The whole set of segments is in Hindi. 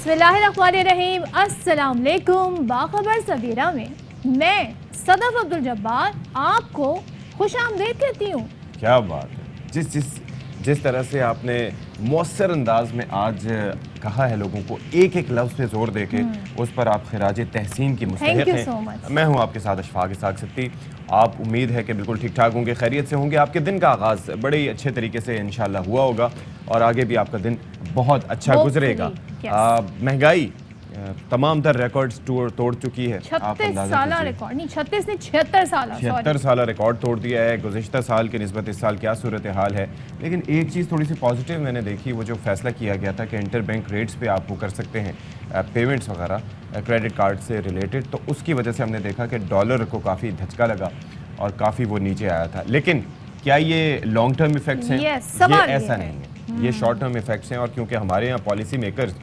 बिस्मिल्लाहिर्रहमानिर्रहीम, अस्सलाम वालेकुम। बाखबर सबीरा में मैं सदफ अब्दुल जब्बार आपको खुशामदीद कहती हूँ। क्या बात है, जिस तरह से आपने मौसर अंदाज में आज कहा है लोगों को, एक एक लफ्ज़ पे जोर देके उस पर आप खिराज तहसीन की मुस्तहिक़ हैं। so much। मैं हूँ आपके साथ अशफाक इसाक सिद्दीकी। आप उम्मीद है कि बिल्कुल ठीक ठाक होंगे, खैरियत से होंगे। आपके दिन का आगाज़ बड़े ही अच्छे तरीके से इंशाल्लाह हुआ होगा और आगे भी आपका दिन बहुत अच्छा गुजरेगा। महंगाई तमाम तर रिकॉर्ड्स तोड़ चुकी है। 36 साल रिकॉर्ड नहीं, 36 नहीं 76 साल रिकॉर्ड तोड़ दिया है। गुज़िश्ता साल की निस्बत इस साल क्या सूरत हाल है। लेकिन एक चीज़ थोड़ी सी पॉजिटिव मैंने देखी, वो जो फैसला किया गया था कि इंटर बैंक रेट्स पे आप वो कर सकते हैं पेमेंट्स वगैरह क्रेडिट कार्ड से रिलेटेड, तो उसकी वजह से हमने देखा कि डॉलर को काफ़ी धचका लगा और काफ़ी वो नीचे आया था। लेकिन क्या ये लॉन्ग टर्म इफेक्ट्स हैं? ये ऐसा नहीं है, ये शॉर्ट टर्म इफेक्ट्स हैं। और क्योंकि हमारे यहाँ पॉलिसी मेकर्स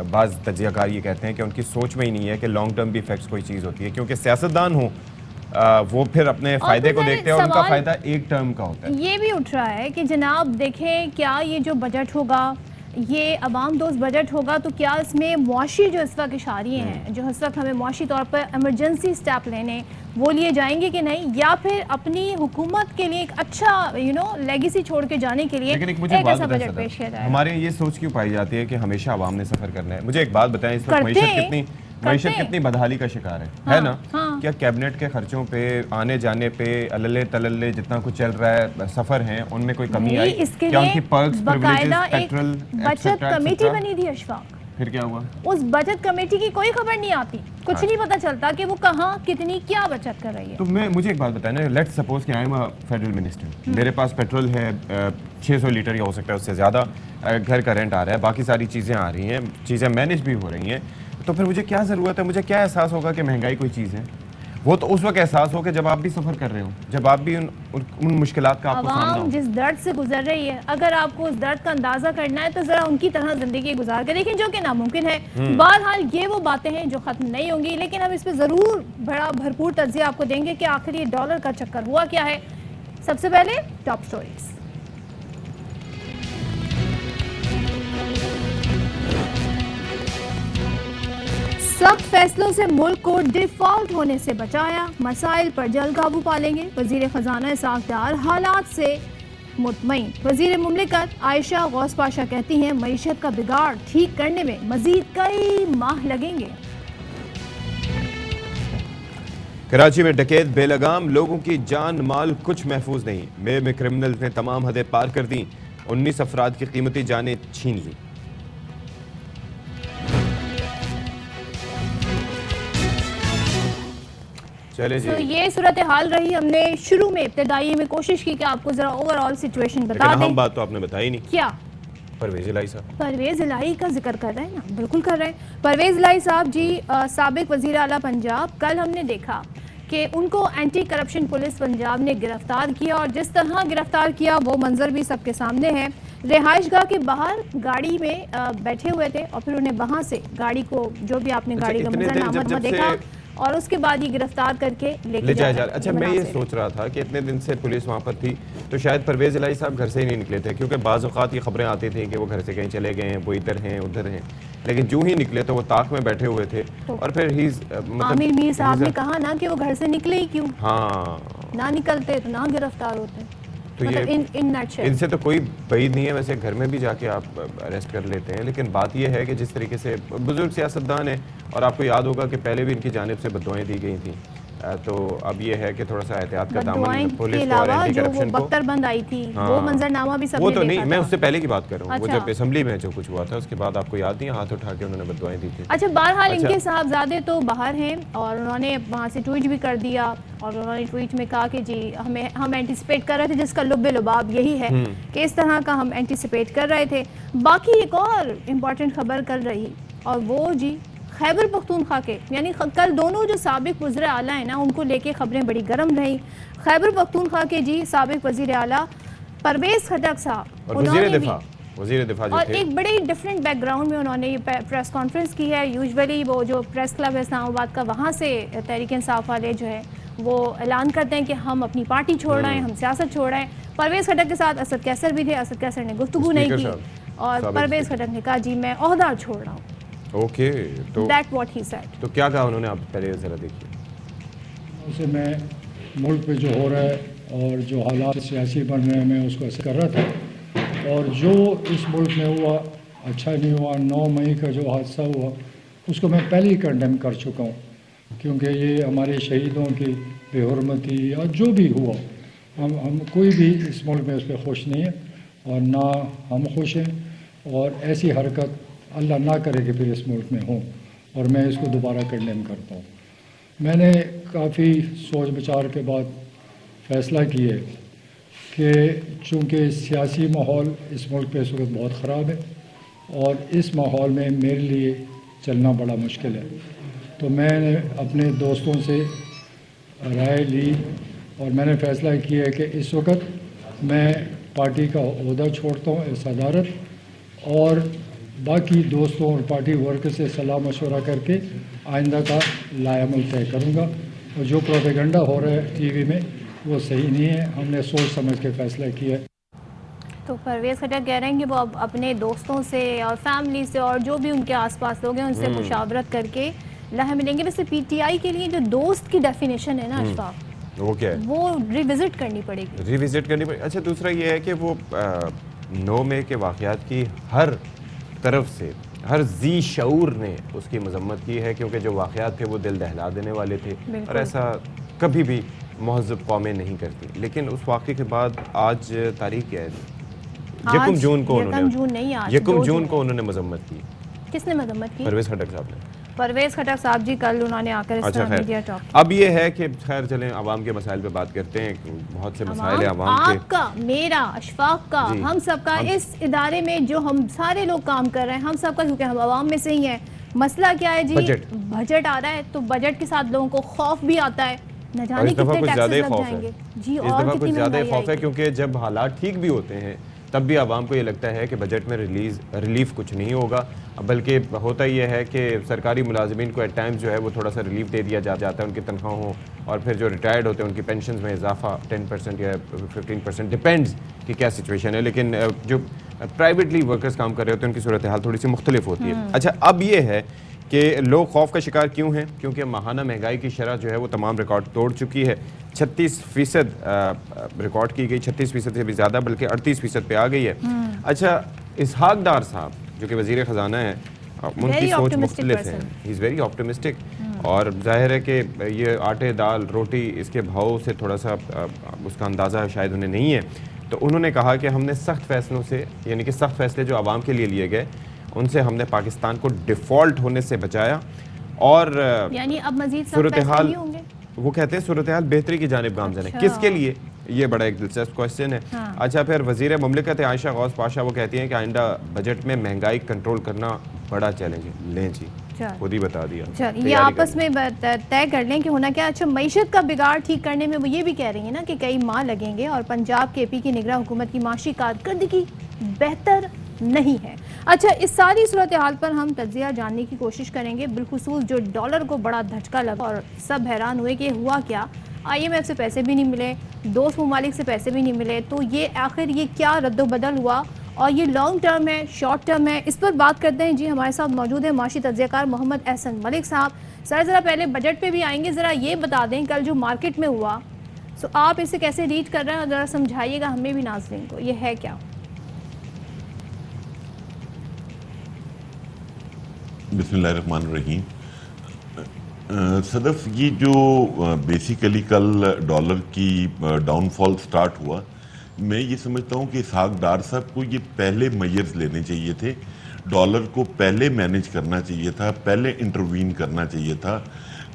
बाज़ तजियाकार ये कहते हैं कि उनकी सोच में ही नहीं है कि लॉन्ग टर्म भी इफेक्ट्स कोई चीज़ होती है, क्योंकि सियासतदान हो वो फिर अपने फ़ायदे को देखते हैं और उनका फ़ायदा एक टर्म का होता है। ये भी उठ रहा है कि जनाब देखें, क्या ये जो बजट होगा ये अवाम दोस्त बजट होगा, तो क्या इसमें मुआशी जो इस वक्त इशारे हैं, जो इस वक्त हमें मुआशी तौर पर एमरजेंसी स्टेप लेने वो लिए जाएंगे कि नहीं, या फिर अपनी हुकूमत के लिए एक अच्छा लेगेसी छोड़ के जाने के लिए एक ऐसा बजट पेश किया जाए? हमारे ये सोच क्यों पाई जाती है कि हमेशा अवाम ने सफ़र करना है? मुझे एक बात बताएं, इस वक्त मईशत कितनी बदहाली का शिकार है ना? क्या कैबिनेट के खर्चों पे, आने जाने पे, अलले तलल्ले जितना कुछ चल रहा है, सफर हैं, उनमें कोई कमी आई? क्या उनकी पर्क्स, प्रिविलेजेस, पेट्रोल, बचत कमेटी बनी थी अशफाक, फिर क्या हुआ? उस बचत कमेटी की कोई खबर नहीं आती, कुछ नहीं पता चलता कि वो कहाँ कितनी क्या बचत कर रही है। तो मुझे एक बात बताएं ना, लेट्स सपोज कि I am a federal minister, मेरे पास पेट्रोल है 600 लीटर या हो सकता है उससे ज़्यादा, घर का रेंट आ रहा है, बाकी सारी चीज़ें आ रही हैं, चीज़ें मैनेज भी हो रही हैं, तो फिर मुझे क्या ज़रूरत है, मुझे क्या एहसास होगा कि महंगाई कोई चीज़ है? वो तो उस वक्त एहसास हो कि जब आप भी सफ़र कर रहे हो, जब आप भी उन मुश्किलात का आपको सामना हो। जिस दर्द से गुजर रही है, अगर आपको उस दर्द का अंदाजा करना है तो ज़रा उनकी तरह ज़िंदगी गुजार के देखें, जो कि नामुमकिन है। बहरहाल ये वो बातें हैं जो ख़त्म नहीं होंगी, लेकिन हम इस पर ज़रूर बड़ा भरपूर तज्ज़िया आपको देंगे कि आखिर ये डॉलर का चक्कर हुआ क्या है। सबसे पहले टॉप स्टोरीज। सख्त फैसलों से मुल्क को डिफॉल्ट होने से बचाया, मसाइल पर जल्द काबू पा लेंगे। वजीर खजाना इसहाक डार हालात से मुतमईन। वजीर मुमलिकत आयशा गौस पाशा कहती हैं मईशत का बिगाड़ ठीक करने में मजीद कई माह लगेंगे। कराची में डकैत बेलगाम, लोगों की जान माल कुछ महफूज नहीं। मे में क्रिमिनल्स ने तमाम हदें पार कर दी, 19 अफराद की कीमती जानें छीन ली। चले जी। तो ये सूरत हाल रही। हमने शुरू में इब्तदाई में कोशिश की कि आपको जरा ओवरऑल सिचुएशन बता दें। हम बात तो आपने बताई नहीं। क्या? परवेज इलाही साहब। परवेज इलाही का जिक्र कर रहे हैं ना, बिल्कुल कर रहे हैं। परवेज इलाही साहब जी साबिक वजीर आला पंजाब, कल हमने देखा कि उनको एंटी करप्शन पुलिस पंजाब ने गिरफ्तार किया और जिस तरह गिरफ्तार किया वो मंजर भी सबके सामने है। रिहाइशगाह के बाहर गाड़ी में बैठे हुए थे और फिर उन्हें वहां से गाड़ी को, जो भी आपने गाड़ी का मंजरनामा देखा, और उसके बाद ये गिरफ्तार करके ले जाया जा रहा। अच्छा, मैं ये सोच रहा था कि इतने दिन से पुलिस वहाँ पर थी तो शायद परवेज इलाही साहब घर से ही नहीं निकले थे, क्योंकि बाज़ औक़ात ये खबरें आती थी कि वो घर से कहीं चले गए हैं, वो इधर हैं उधर हैं, लेकिन जो ही निकले तो वो ताक में बैठे हुए थे। और फिर आमिर मीर साहब ने कहा ना कि वो घर से निकले ही क्यों, हाँ ना निकलते तो ना गिरफ्तार होते। तो मतलब इनसे तो कोई बैद नहीं है। वैसे घर में भी जाके आप अरेस्ट कर लेते हैं, लेकिन बात यह है कि जिस तरीके से बुजुर्ग सियासतदान है, और आपको याद होगा कि पहले भी इनकी जानिब से बद्दुआएं दी गई थी, तो अब ये है कि थोड़ा सा एहतियात का दामन पुलिस को और एंटी करप्शन को। बख्तरबंद आई थी, वो मंजरनामा भी सबने वो तो नहीं, देखा मैं था। उससे पहले की बात कर रहा हूँ। वो जब असेंबली में जो कुछ हुआ था उसके बाद आपको याद नहीं, हाथ उठा के उन्होंने बद्दुआएं दी थी। अच्छा, बहरहाल इनके साहबजादे तो बाहर हैं और उन्होंने वहाँ से ट्वीट भी कर दिया और उन्होंने ट्वीट में कहा कि जी हम एंटिसिपेट कर रहे थे, जिसका लुब्बे लुबाब यही है कि इस तरह का हम एंटिसिपेट कर रहे थे। बाकी एक और इम्पॉर्टेंट खबर कल रही, और वो जी खैबर पख्तूनख्वा के, यानी कल दोनों जो साबिक वज़ीर आला है ना, उनको लेके खबरें बड़ी गर्म रही। खैबर पख्तूनख्वा के जी साबिक वज़ीर आला परवेज खटक साहब, उन्होंने भी वज़ीर दिफा और एक बड़े डिफरेंट बैकग्राउंड में उन्होंने ये प्रेस कॉन्फ्रेंस की है। यूजुअली वो जो प्रेस क्लब है इस्लामाबाद का, वहाँ से तहरीक इंसाफ वाले जो है वो ऐलान करते हैं कि हम अपनी पार्टी छोड़ रहे हैं, हम सियासत छोड़ रहे हैं। परवेज खटक के साथ असद कैसर भी थे, असद कैसर ने गुफ्तगू नहीं की और परवेज खटक ने कहा जी मैं ओहदा छोड़ रहा हूँ। ओके, तो दैट व्हाट ही सेड। तो क्या कहा उन्होंने, आप पहले ज़रा देखिए। उसे मैं मुल्क पे जो हो रहा है और जो हालात सियासी बन रहे हैं मैं उसको ऐसे कर रहा था, और जो इस मुल्क में हुआ अच्छा नहीं हुआ। 9 मई का जो हादसा हुआ उसको मैं पहले ही कंडेम कर चुका हूँ, क्योंकि ये हमारे शहीदों की बेहुरमती या जो भी हुआ, हम कोई भी इस मुल्क में उस पर खुश नहीं है और ना हम खुश हैं, और ऐसी हरकत अल्लाह ना करे कि फिर इस मुल्क में हो, और मैं इसको दोबारा कंडेम करता हूँ। मैंने काफ़ी सोच विचार के बाद फ़ैसला किया कि चूँकि सियासी माहौल इस मुल्क पे इस वक्त बहुत ख़राब है और इस माहौल में मेरे लिए चलना बड़ा मुश्किल है, तो मैंने अपने दोस्तों से राय ली और मैंने फ़ैसला किया कि इस वक्त मैं पार्टी का ओहदा छोड़ता हूँ, सदारत, और बाकी दोस्तों और पार्टी वर्कर से सलाह मशवरा करके आइंदा का लाएअमल तय करूँगा। और जो प्रोपेगेंडा हो रहा है टीवी में वो सही नहीं है, हमने सोच समझ के फ़ैसला किया है। तो परवेज़ खट्टर कह रहे हैं कि वो अब अपने दोस्तों से और फैमिली से और जो भी उनके आसपास लोग हैं उनसे मुशावरत करके लाहे मिलेंगे। वैसे पीटीआई के लिए जो दोस्त की डेफिनेशन है ना अशफाक, वो क्या है, वो रिविजिट करनी पड़ेगी, रिविजिट करनी पड़ेगी। अच्छा, दूसरा ये है कि वो 9 मई के वाक़यात की हर तरफ से हर जी शऊर ने उसकी मजम्मत की है, क्योंकि जो वाक़यात थे वो दिल दहला देने वाले थे और ऐसा कभी भी महज़ब कौमें नहीं करती। लेकिन उस वाक़े के बाद आज तारीख क्या है, यकम जून को उन्होंने मजम्मत की। किसने मजम्मत की? परवेज़ खट्टर साहब ने। परवेज़ खट्टर साहब जी कल उन्होंने आकर इस तरह मीडिया टॉक। अब ये है कि खैर चलें आवाम के मसाइल पे बात करते हैं। बहुत से मसाइल हैं आवाम के, आपका, मेरा, अशफाक का, हम सबका, इस इदारे में जो हम सारे लोग काम कर रहे हैं हम सबका, क्योंकि हम आवाम में से ही हैं। मसला क्या है जी, बजट आ रहा है तो बजट के साथ लोगों को खौफ भी आता है, न जाने कितने टैक्सेस लग जाएंगे जी, और कुछ ज़्यादा खौफ है, क्योंकि जब हालात ठीक भी होते हैं तब भी आवाम को ये लगता है कि बजट में रिलीफ कुछ नहीं होगा, बल्कि होता ये है कि सरकारी मुलाजमीन को एट टाइम्स जो है वो थोड़ा सा रिलीफ दे दिया जाता है उनकी तनख्वाहों, और फिर जो रिटायर्ड होते हैं उनकी पेंशन में इजाफा 10% या 15%, डिपेंड्स कि क्या सिचुएशन है। लेकिन जो प्राइवेटली वर्कर्स काम कर रहे होते हैं उनकी सूरत हाल थोड़ी सी मुख्तलिफ होती है। अच्छा, अब ये है कि लोग खौफ का शिकार क्यों हैं, क्योंकि माहाना महंगाई की शरह जो है वो तमाम रिकॉर्ड तोड़ चुकी है। 36% रिकॉर्ड की गई, 36% से भी ज़्यादा, बल्कि 38% पे आ गई है। अच्छा, इसहाक डार साहब जो कि वज़ीर ख़जाना है, उनकी सोच मुख्तलिफ है। ही इज़ वेरी ऑप्टिमिस्टिक, और जाहिर है कि ये आटे दाल रोटी इसके भाव से थोड़ा सा उसका अंदाज़ा शायद उन्हें नहीं है। तो उन्होंने कहा कि हमने सख्त फैसलों से, यानी कि सख्त फैसले जो आवाम के लिए लिए गए उनसे हमने पाकिस्तान को डिफ़ॉल्ट होने से बचाया, और यानी अब मज़ीद सूरत हाल होंगे। वो कहते हैं सूरत हाल बेहतरी की जानिब गामज़न है। किसके लिए, ये बड़ा एक दिलचस्प क्वेश्चन है। अच्छा, फिर वज़ीर मुमलिकत आयशा गौस पाशा वो कहती हैं कि आइंदा बजट में महंगाई कंट्रोल करना बड़ा चैलेंज है। लें जी, खुद ही बता दिया। ये आपस में तय कर लें कि होना क्या। अच्छा, मईशत का बिगाड़ ठीक करने में वो ये भी कह रही है ना कि कई माह लगेंगे, और पंजाब के पी की निगरान हुकूमत की माशी कारकर्दगी बेहतर नहीं है। अच्छा, इस सारी सूरत हाल पर हम तज्जिया जानने की कोशिश करेंगे, बिलखुसूस जो डॉलर को बड़ा धचका लगा और सब हैरान हुए कि हुआ क्या। IMF से पैसे भी नहीं मिले, दोस्त ममालिक से पैसे भी नहीं मिले, तो ये आखिर ये क्या रद्दोबदल हुआ, और ये लॉन्ग टर्म है, शॉर्ट टर्म है, इस पर बात करते हैं जी। हमारे साथ मौजूद है माशी तज्जियाकार मोहम्मद एहसन मलिक साहब। सर, ज़रा पहले बजट पे भी आएंगे, ज़रा ये बता दें कल जो मार्केट में हुआ, सो आप इसे कैसे रीड कर रहे हैं, ज़रा समझाइएगा हमें भी, नाज़रीन को, ये है क्या? बिस्मिल्लाहिर्रहमानिर्रहीम। सदफ, ये जो बेसिकली कल डॉलर की डाउनफॉल स्टार्ट हुआ, मैं ये समझता हूँ कि इसहाक डार साहब को ये पहले मेजर्स लेने चाहिए थे, डॉलर को पहले मैनेज करना चाहिए था, पहले इंटरवीन करना चाहिए था।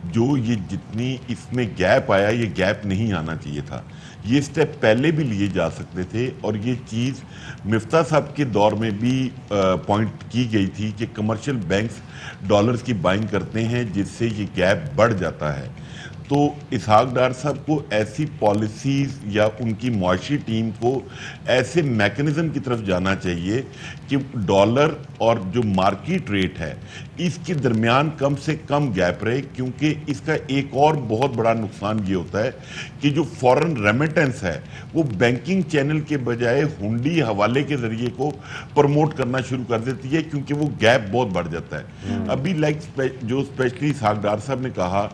जो ये जितनी इसमें गैप आया, ये गैप नहीं आना चाहिए था, ये स्टेप पहले भी लिए जा सकते थे। और ये चीज़ मिफ्ता साहब के दौर में भी पॉइंट की गई थी कि कमर्शियल बैंक्स डॉलर्स की बाइंग करते हैं जिससे ये गैप बढ़ जाता है। तो इसहाक डार साहब को ऐसी पॉलिसीज या उनकी मुआशी टीम को ऐसे मैकेनिज्म की तरफ जाना चाहिए कि डॉलर और जो मार्केट रेट है इसके दरमियान कम से कम गैप रहे, क्योंकि इसका एक और बहुत बड़ा नुकसान ये होता है कि जो फॉरेन रेमिटेंस है वो बैंकिंग चैनल के बजाय हुंडी हवाले के जरिए को प्रमोट करना शुरू कर देती है, क्योंकि वो गैप बहुत बढ़ जाता है। अभी जो स्पेशली इसहाक डार साहब ने कहा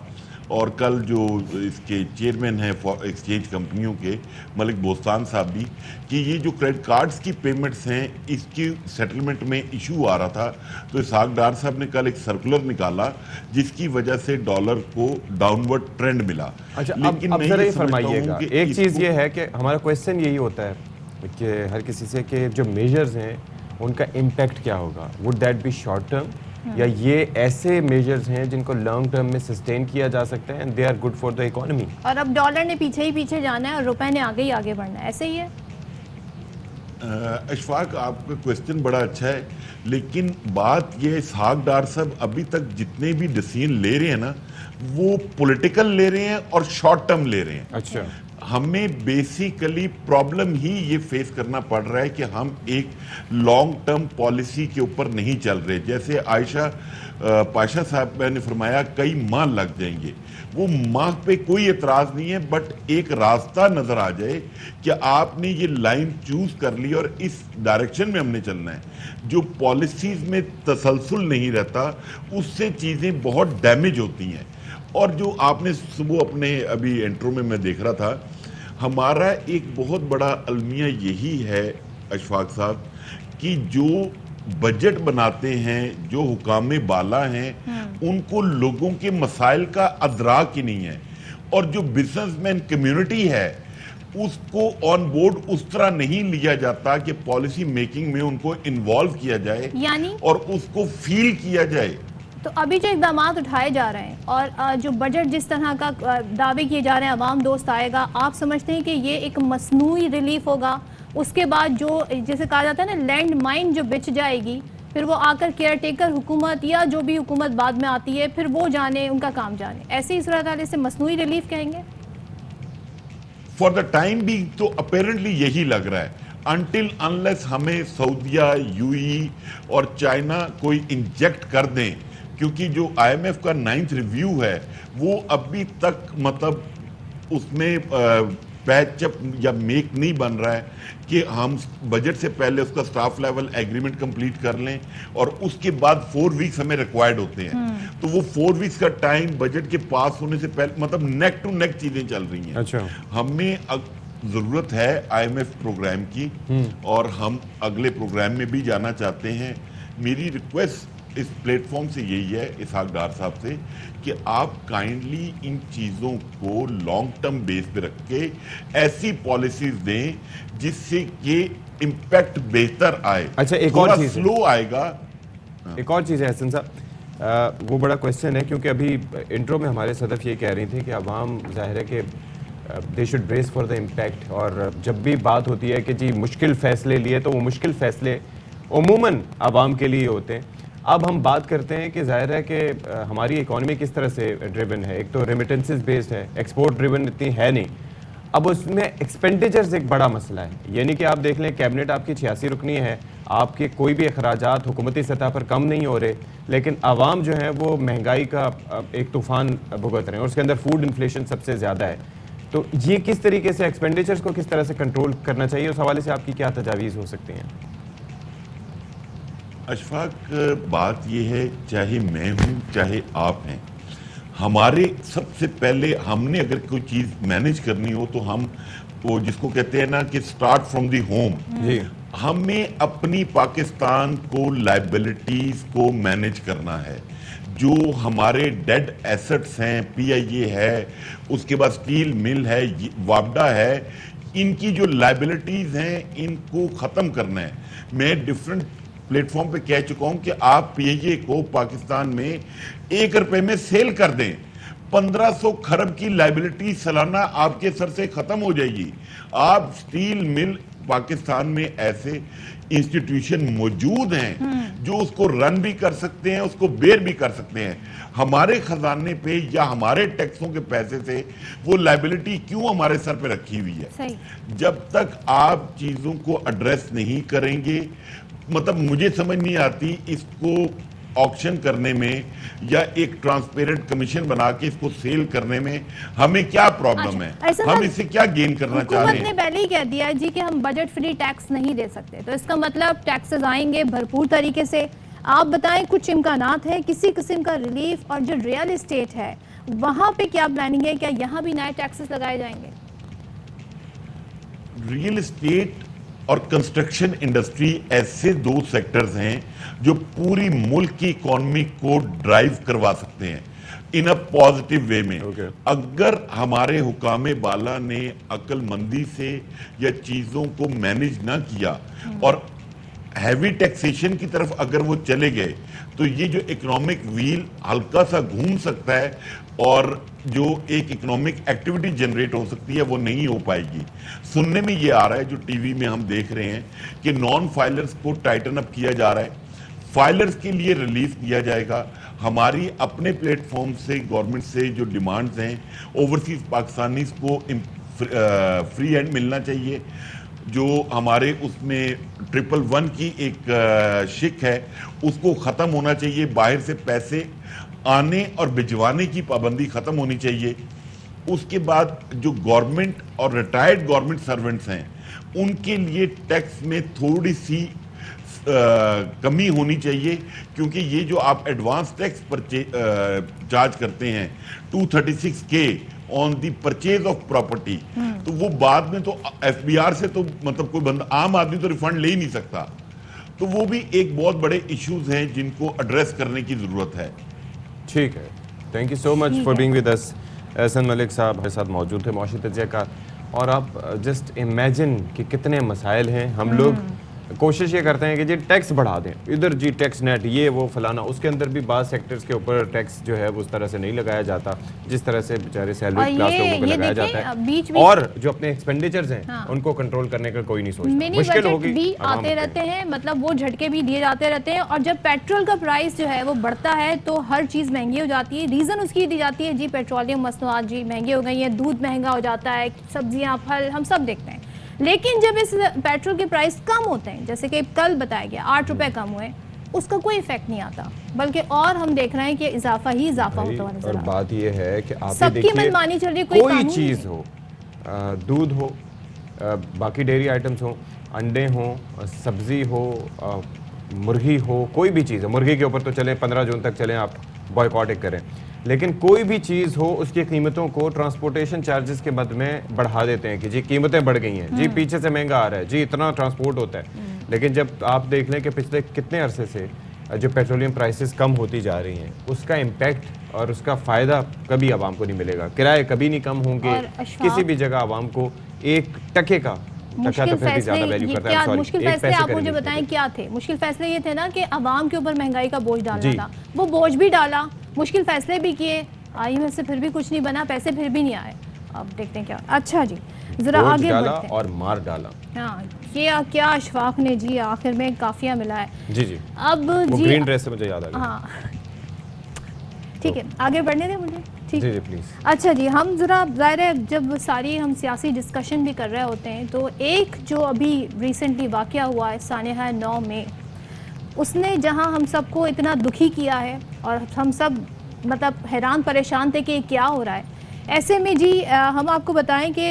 और कल जो इसके चेयरमैन हैं एक्सचेंज कंपनियों के मलिक बोस्तान साहब भी, कि ये जो क्रेडिट कार्ड्स की पेमेंट्स हैं इसकी सेटलमेंट में इशू आ रहा था, तो इसहाक डार साहब ने कल एक सर्कुलर निकाला जिसकी वजह से डॉलर को डाउनवर्ड ट्रेंड मिला। अच्छा, अब जरा ये फरमाइएगा, एक चीज़ ये है कि हमारा क्वेश्चन यही होता है कि हर किसी से कि जो मेजर्स हैं उनका इम्पैक्ट क्या होगा, would that be short term या ये ऐसे मेजर्स हैं जिनको लॉन्ग टर्म में सस्टेन किया जा सकता है and they are good for the economy. और अब डॉलर ने पीछे ही पीछे जाना है और रुपए ने आगे ही आगे बढ़ना है, ऐसे ही है। अशफाक, आपका क्वेश्चन बड़ा अच्छा है, लेकिन बात ये इसहाक डार साहब अभी तक जितने भी डिसीजन ले रहे हैं ना वो पॉलिटिकल ले रहे हैं और शॉर्ट टर्म ले रहे हैं। अच्छा, हमें बेसिकली प्रॉब्लम ही ये फेस करना पड़ रहा है कि हम एक लॉन्ग टर्म पॉलिसी के ऊपर नहीं चल रहे। जैसे आयशा पाशा साहब ने फरमाया कई माह लग जाएंगे, वो माह पे कोई एतराज़ नहीं है, बट एक रास्ता नज़र आ जाए कि आपने ये लाइन चूज़ कर ली और इस डायरेक्शन में हमने चलना है। जो पॉलिसीज़ में तसलसल नहीं रहता उससे चीज़ें बहुत डैमेज होती हैं। और जो आपने सुबह अपने अभी इंट्रो में मैं देख रहा था, हमारा एक बहुत बड़ा अलमिया यही है अशफाक साहब कि जो बजट बनाते हैं, जो हुकामे बाला हैं, उनको लोगों के मसाइल का अदराक ही नहीं है, और जो बिजनेसमैन कम्युनिटी है उसको ऑन बोर्ड उस तरह नहीं लिया जाता कि पॉलिसी मेकिंग में उनको इन्वॉल्व किया जाए यानी और उसको फील किया जाए। तो अभी जो इकदाम उठाए जा रहे हैं और जो बजट जिस तरह का दावे किए जा रहे हैं अवाम दोस्त आएगा, आप समझते हैं कि ये एक मसनूई रिलीफ होगा? उसके बाद जो जैसे कहा जाता है ना लैंड माइन जो बिछ जाएगी, फिर वो आकर केयर टेकर हुकूमत या जो भी हुकूमत बाद में आती है फिर वो जाने, उनका काम जाने, ऐसी सूरत हाल इसे मसनूई रिलीफ कहेंगे? फॉर द टाइम भी तो अपेरेंटली यही लग रहा है, अनटिल अनलेस हमें सऊदिया, यूएई और चाइना कोई इंजेक्ट कर दें, क्योंकि जो आईएमएफ का 9th रिव्यू है वो अभी तक मतलब उसमें पैचअप या मेक नहीं बन रहा है कि हम बजट से पहले उसका स्टाफ लेवल एग्रीमेंट कंप्लीट कर लें और उसके बाद 4 वीक्स हमें रिक्वायर्ड होते हैं। तो वो 4 वीक्स का टाइम बजट के पास होने से पहले मतलब नेक टू नेक चीजें चल रही हैं। अच्छा, हमें जरूरत है आईएमएफ प्रोग्राम की और हम अगले प्रोग्राम में भी जाना चाहते हैं। मेरी रिक्वेस्ट इस प्लेटफॉर्म से यही है इसहाक डार साहब से कि आप काइंडली इन चीज़ों को लॉन्ग टर्म बेस पे रख के ऐसी पॉलिसीज दें जिससे कि इम्पैक्ट बेहतर आए। अच्छा, एक और चीज़ स्लो आएगा। एक और चीज़ है हसन साहब, वो बड़ा क्वेश्चन है क्योंकि अभी इंट्रो में हमारे सदफ ये कह रही थी कि अवाम जाहिर है कि they should brace for the impact, और जब भी बात होती है कि जी मुश्किल फ़ैसले लिए तो वो मुश्किल फ़ैसले उमूमन आवाम के लिए होते हैं। अब हम बात करते हैं कि जाहिर है कि हमारी इकॉनमी किस तरह से ड्रिवन है। एक तो रेमिटेंसेस बेस्ड है, एक्सपोर्ट ड्रिवन इतनी है नहीं। अब उसमें एक्सपेंडिचर्स एक बड़ा मसला है, यानी कि आप देख लें कैबिनेट आपकी 86 रुकनी है, आपके कोई भी अखराजात हुकूमती सतह पर कम नहीं हो रहे, लेकिन आवाम जो है वो महंगाई का एक तूफ़ान भुगत रहे हैं और उसके अंदर फूड इन्फ्लेशन सबसे ज़्यादा है। तो ये किस तरीके से एक्सपेंडिचर्स को किस तरह से कंट्रोल करना चाहिए, उस हवाले से आपकी क्या तजावीज़ हो सकती हैं? अशफाक, बात यह है चाहे मैं हूँ चाहे आप हैं, हमारे सबसे पहले हमने अगर कोई चीज़ मैनेज करनी हो तो हम वो जिसको कहते हैं ना कि स्टार्ट फ्रॉम द होम, हमें अपनी पाकिस्तान को लाइबिलिटीज़ को मैनेज करना है। जो हमारे डेड एसेट्स हैं, पीआईए है, उसके बाद स्टील मिल है, वापडा है, इनकी जो लाइबिलिटीज़ हैं इनको ख़त्म करना है। मैं डिफरेंट प्लेटफॉर्म पे कह चुका हूं कि आप पीएए को पाकिस्तान में 1 रुपए में सेल कर दें, 1500 खरब की लाइबिलिटी सालाना आपके सर से खत्म हो जाएगी। आप स्टील मिल पाकिस्तान में ऐसे इंस्टीट्यूशन मौजूद हैं जो उसको रन भी कर सकते हैं, उसको बेयर भी कर सकते हैं। हमारे खजाने पे या हमारे टैक्सों के पैसे से वो लायबिलिटी क्यों हमारे सर पे रखी हुई है? सही। जब तक आप चीजों को एड्रेस नहीं करेंगे, मतलब मुझे समझ नहीं आती इसको ऑक्शन करने में या एक ट्रांसपेरेंट कमीशन बना के इसको सेल करने में हमें क्या प्रॉब्लम है? ऐसा हम ना- इससे क्या गेन करना चाह हुकूमत रहे ने हैं? पहले ही कह दिया है जी कि हम बजट फ्री टैक्स नहीं दे सकते, तो इसका मतलब टैक्सेस आएंगे भरपूर तरीके से। आप बताएं कुछ इम्कानात है किसी किस्म का रिलीफ? और जो रियल एस्टेट है वहां पे क्या प्लानिंग है? क्या यहाँ भी नए टैक्सेस लगाए जाएंगे? रियल एस्टेट और कंस्ट्रक्शन इंडस्ट्री ऐसे दो सेक्टर्स हैं जो पूरी मुल्क की इकोनॉमी को ड्राइव करवा सकते हैं इन अ पॉजिटिव वे में। Okay. अगर हमारे हुकामे बाला ने अक्लमंदी से या चीजों को मैनेज ना किया और हैवी टैक्सेशन की तरफ अगर वो चले गए तो ये जो इकोनॉमिक व्हील हल्का सा घूम सकता है और जो एक इकोनॉमिक एक्टिविटी जनरेट हो सकती है वो नहीं हो पाएगी। सुनने में ये आ रहा है, जो टीवी में हम देख रहे हैं, कि नॉन फाइलर्स को टाइटन अप किया जा रहा है, फाइलर्स के लिए रिलीफ दिया जाएगा। हमारी अपने प्लेटफॉर्म से गवर्नमेंट से जो डिमांड्स हैं, ओवरसीज पाकिस्तानीज को फ्री हैंड मिलना चाहिए। जो हमारे उसमें 111 की एक शिक है उसको ख़त्म होना चाहिए। बाहर से पैसे आने और भिजवाने की पाबंदी ख़त्म होनी चाहिए। उसके बाद जो गवर्नमेंट और रिटायर्ड गवर्नमेंट सर्वेंट्स हैं उनके लिए टैक्स में थोड़ी सी कमी होनी चाहिए, क्योंकि ये जो आप एडवांस टैक्स चार्ज करते हैं 236K on the purchase of property, तो वो बाद में तो एफबीआर से तो मतलब कोई बंदा आम आदमी तो रिफंड ले ही नहीं सकता। तो वो भी एक बहुत बड़े इश्यूज हैं जिनको एड्रेस करने की जरूरत है। ठीक है, thank you so much for being with us. Ahsan Malik साहब हमारे साथ मौजूद थे, मौशी तजयकार। और आप जस्ट इमेजिन कि कितने मसाइल हैं। हम लोग कोशिश ये करते हैं कि जी टैक्स बढ़ा दें, इधर जी टैक्स नेट ये वो फलाना, उसके अंदर भी बाज़ सेक्टर्स के ऊपर टैक्स जो है वो उस तरह से नहीं लगाया जाता जिस तरह से बेचारे सैलरी क्लास लोगों को लगाया जाता है। बीच और जो अपने एक्सपेंडिचर्स हैं उनको कंट्रोल करने का कोई नहीं सोचता। मिनी मुश्किल बजट होगी, भी आवाम आते पे। रहते हैं, मतलब वो झटके भी दिए जाते रहते हैं। और जब पेट्रोल का प्राइस जो है वो बढ़ता है तो हर चीज़ महंगी हो जाती है। रीज़न उसकी दी जाती है जी पेट्रोलियम मसनूआत जी महंगी हो गई हैं, दूध महंगा हो जाता है, सब्जियां फल हम सब देखते हैं। लेकिन जब इस पेट्रोल के प्राइस कम होते हैं, जैसे कि कल बताया गया 8 रुपए कम हुए, उसका कोई इफेक्ट नहीं आता, बल्कि और हम देख रहे हैं कि इजाफा ही इजाफा होता हुआ और नजर आ रहा है। बात यह है कि आप सबकी देखिए मनमानी चल रही है, कोई कोई कानून चीज़ नहीं। हो, दूध हो, बाकी डेयरी आइटम्स हो, अंडे हो, सब्जी हो, मुर्गी हो, कोई भी चीज़ है, मुर्गी के ऊपर तो चले 15 जून तक चलें आप बॉयकॉट करें, लेकिन कोई भी चीज़ हो उसकी कीमतों को ट्रांसपोर्टेशन चार्जेस के मद में बढ़ा देते हैं कि जी कीमतें बढ़ गई हैं, जी पीछे से महंगा आ रहा है, जी इतना ट्रांसपोर्ट होता है। लेकिन जब आप देख लें कि पिछले कितने अरसे से जो पेट्रोलियम प्राइसेस कम होती जा रही हैं, उसका इम्पैक्ट और उसका फ़ायदा कभी आवाम को नहीं मिलेगा। किराए कभी नहीं कम होंगे, और अशफाक, किसी भी जगह आवाम को 1 टके का टका तो फिर भी ज़्यादा वैल्यू ये करता क्या है। सॉरी, मुश्किल 1 फैसले पैसे आप का मुझे रिलीफ बताएं मिलेगा। क्या थे? मुश्किल फैसले ये थे ना कि आवाम के ऊपर महंगाई का बोझ डालना जी। था, वो बोझ भी डाला, मुश्किल फैसले भी किए, IMF से फिर भी कुछ नहीं बना, पैसे फिर भी नहीं आए। अब देखते हैं क्या। अच्छा जी, जरा बोझ आगे डाला बढ़ते हैं। और मार डाला। हाँ, ये क्या अशफाक ने जी आखिर में काफिया मिला है। जी जी, अब वो जी ग्रीन ड्रेस से मुझे याद आ गया। हाँ ठीक है, आगे बढ़ने दें मुझे। ठीक, जी जी प्लीज़। अच्छा जी, हम ज़रा ज़ाहिर है जब सारी हम सियासी डिस्कशन भी कर रहे होते हैं तो एक जो अभी रिसेंटली वाक़या हुआ है सानिहा 9 में, उसने जहां हम सबको इतना दुखी किया है और हम सब मतलब हैरान परेशान थे कि क्या हो रहा है। ऐसे में जी हम आपको बताएं कि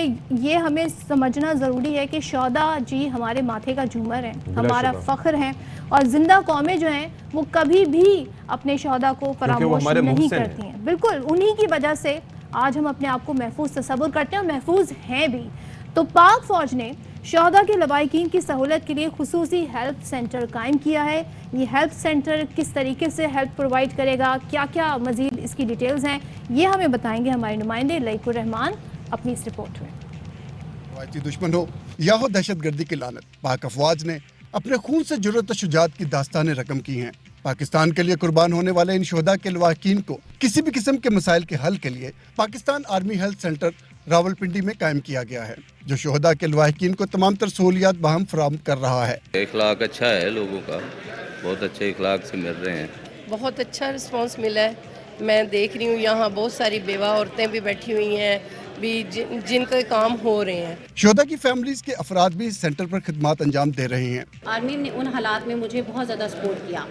ये हमें समझना ज़रूरी है कि शौहदा जी हमारे माथे का झूमर है, हमारा फ़ख्र है, और ज़िंदा कौमें जो हैं वो कभी भी अपने शौहदा को फरामोश हमारे नहीं मुहसिन करती हैं। बिल्कुल उन्हीं की वजह से आज हम अपने आप को महफूज तसव्वुर करते हैं और महफूज हैं भी। तो पाक फ़ौज ने शौहदा के लवाहिकीन की सहूलत के लिए खुसूसी हेल्प सेंटर कायम किया है। ये हेल्प सेंटर किस तरीके से हेल्प प्रोवाइड करेगा, क्या क्या मज़ीद इसकी डिटेल्स हैं, ये हमें बताएंगे हमारे नुमाइंदे लईकुर रहमान अपनी इस रिपोर्ट में। रवायती दुश्मन हो या हो दहशतगर्दी की लानत, पाक अफवाज ने अपने खून से जुर्रत और शुजात की दास्तानें रकम की हैं। पाकिस्तान के लिए कुर्बान होने वाले इन शोहदा के लवाहिकीन को किसी भी किस्म के मसाइल के हल के लिए Pakistan army health centre Rawalpindi में कायम किया गया है, जो शोहदा के लवाहिकीन को तमाम तर सहूलियात बहम फराहम कर रहा है। इखलाक अच्छा है लोगों का, बहुत अच्छे इखलाक से मिल रहे हैं। बहुत अच्छा रिस्पांस मिला है। मैं देख रही हूँ यहाँ बहुत सारी बेवा औरतें भी बैठी हुई हैं भी जिनके काम हो रहे हैं। शोहदा की फैमिलीज के अफराद भी इस सेंटर पर खिदमात अंजाम दे रहे हैं। आर्मी ने उन हालात में मुझे बहुत ज़्यादा सपोर्ट किया,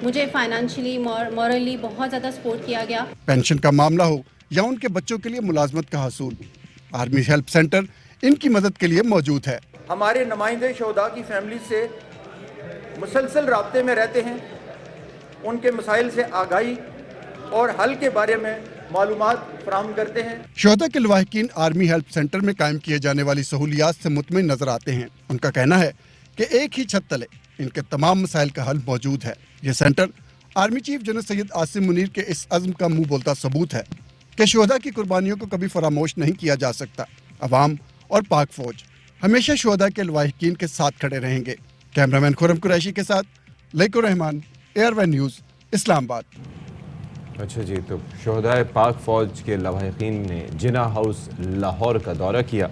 मुझे फाइनेंशियली मॉरली बहुत ज़्यादा सपोर्ट किया गया। पेंशन का मामला हो या उनके बच्चों के लिए मुलाजमत का हसूल, आर्मी हेल्प सेंटर इनकी मदद के लिए मौजूद है। हमारे नुमाइंदे शोहदा की फैमिली से मुसलसल राब्ते में रहते हैं, उनके मसाइल से आगाही और हल के बारे में मालूमात फराहम करते हैं। शोहदा के लवाहिकीन आर्मी हेल्प सेंटर में कायम किए जाने वाली सहूलियात से मुतमिन नजर आते हैं। उनका कहना है कि एक ही छत तले इनके तमाम मसाइल का हल मौजूद है। ये centre army chief general Syed Asim Munir के इस अज़्म का मुंह बोलता सबूत है कि शोहदा की कुर्बानियों को कभी फरामोश नहीं किया जा सकता। अवाम और पाक फौज हमेशा शोहदा के लवाहिकीन के साथ खड़े रहेंगे। कैमरामैन खुरम कुरैशी के साथ लईको रहमान, एयरवन न्यूज़, इस्लामाबाद। अच्छा जी, तो शोहदाए पाक फ़ौज के लवाहिकीन ने जिना हाउस लाहौर का दौरा किया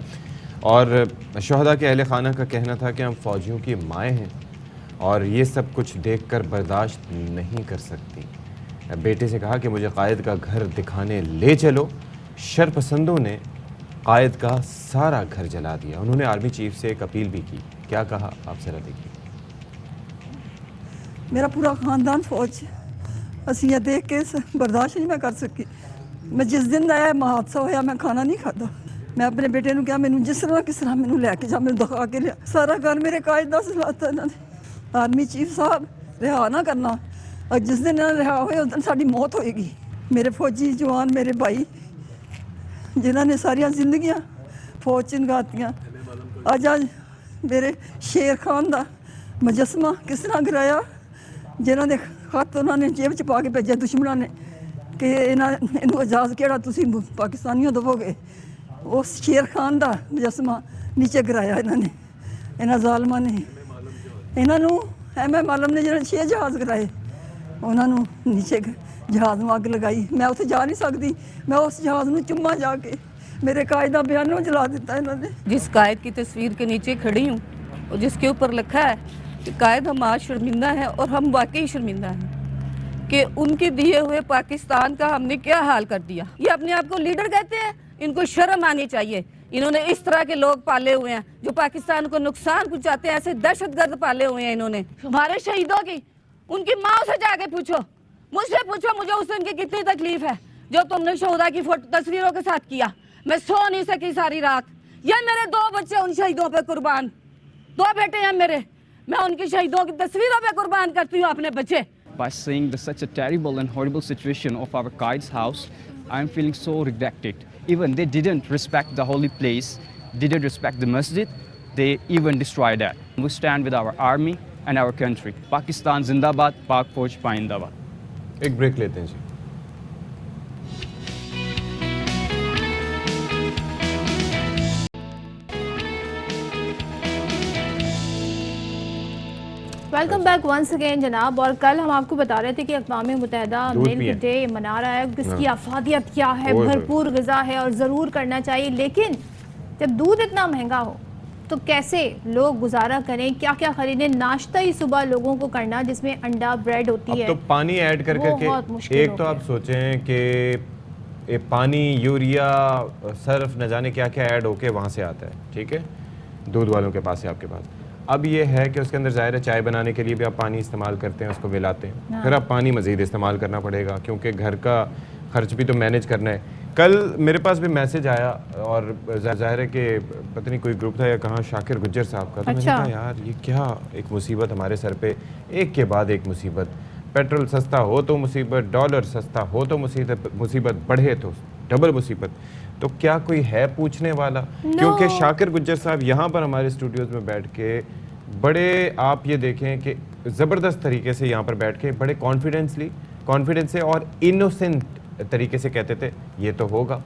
और शोहदा के अहले खाना का कहना था कि हम फ़ौजियों की माएँ हैं और ये सब कुछ देखकर बर्दाश्त नहीं कर सकती। बेटे से कहा कि मुझे कायद का घर दिखाने ले चलो। शरपसंदों ने कायद का सारा घर जला दिया। उन्होंने आर्मी चीफ से एक अपील भी की। क्या कहा आप जरा देखिए। मेरा पूरा खानदान फौज, असी ये देख के बर्दाश्त नहीं मैं कर सकी। मैं जिस दिन आया हादसा होया मैं खाना नहीं खाता। मैं अपने बेटे को क्या मैनू जिस तरह किस तरह मैनू लैके जा, मैनू दिखा के लिया। सारा घर मेरे कायद दा सलाता इन्होंने। आर्मी चीफ साहब रिहा ना करना, और जिस दिन इन्होंने रिहा होए उस दिन साडी मौत होएगी। मेरे फौजी जवान, मेरे भाई जिन्होंने सारिया जिंदगियां फौज च नगातियां, आज मेरे शेर खान का मुजस्मा किस तरह गिराया, जिन्होंने खत उन्होंने जेब च पा के भेजा दुश्मनों ने कि इन्हों एजाज केड़ा तुसी पाकिस्तानियों दवोगे। उस शेर खान का मुजस्मा नीचे गिराया इन्होंने, इन्होंने जालमा ने। इन्हों MM आलम ने जिन्होंने 6 जहाज़ गिराए, उन्होंने नीचे जहाज़ में अग लगाई। मैं उत्थे जा नहीं सकती, मैं उस जहाज़ में चुम्मा जाके मेरे कायद का बयानों जला दिता इन्होंने। जिस कायद की तस्वीर के नीचे खड़ी हूँ और जिसके ऊपर लिखा है कि कायद हम आज शर्मिंदा है, और हम वाकई शर्मिंदा हैं कि उनके दिए हुए पाकिस्तान का हमने क्या हाल कर दिया। ये अपने आप को लीडर कहते हैं, इनको शर्म आनी चाहिए। इन्होंने इस तरह के लोग पाले हुए हैं जो पाकिस्तान को नुकसान पहुंचाते हैं, ऐसे दहशतगर्द पाले हुए हैं इन्होंने। हमारे शहीदों की उनकी माँ से जाके पूछो, मुझसे पूछो मुझे उस दिन की कितनी तकलीफ है जो तुमने शोहदा की तस्वीरों के साथ किया। मैं सो नहीं सकी सारी रात। ये मेरे 2 बच्चे उन शहीदों पे कुर्बान, 2 बेटे हैं मेरे, मैं उनकी शहीदों की तस्वीरों पे कुर्बान करती हूँ अपने बच्चे। By seeing such a terrible and horrible situation of our Qaid's house, I am feeling so rejected. Even they didn't respect the holy place, didn't respect the masjid, they even destroyed that. We stand with our army and our country. Pakistan Zindabad, Pak Fauj Paindabad. एक ब्रेक लेते हैं जी। वेलकम बैक वंस अगेन जनाब। और कल हम आपको बता रहे थे कि अक़वाम मुत्तहिदा मिल्क डे मना रहा है, किसकी अफादियत क्या है, भरपूर ग़िज़ा है और ज़रूर करना चाहिए। लेकिन जब दूध इतना महंगा हो तो कैसे लोग गुजारा करें, क्या क्या खरीदें। नाश्ता ही सुबह लोगों को करना जिसमें अंडा ब्रेड होती है, तो पानी ऐड कर करके एक तो आप सोचें कि पानी, यूरिया, सर्फ, न जाने क्या क्या ऐड होके वहाँ से आता है, ठीक है, दूध वालों के पास से आपके पास। अब ये है कि उसके अंदर ज़ाहिर है चाय बनाने के लिए भी आप पानी इस्तेमाल करते हैं, उसको मिलाते हैं, फिर आप पानी मज़ीद इस्तेमाल करना पड़ेगा क्योंकि घर का खर्च भी तो मैनेज करना है। कल मेरे पास भी मैसेज आया और ज़ाहिर है कि पता नहीं कोई ग्रुप था या कहाँ, शाकिर गुज्जर साहब का। तो मैंने कहा यार ये क्या एक मुसीबत हमारे सर पे, एक के बाद एक मुसीबत। पेट्रोल सस्ता हो तो मुसीबत, डॉलर सस्ता हो तो मुसीबत, बढ़े तो डबल मुसीबत। तो क्या कोई है पूछने वाला? क्योंकि शाकिर गुज्जर साहब यहाँ पर हमारे स्टूडियोज़ में बैठ के बड़े, आप ये देखें कि ज़बरदस्त तरीके से यहाँ पर बैठ के बड़े कॉन्फिडेंस से और इनोसेंट तरीके से कहते थे ये तो होगा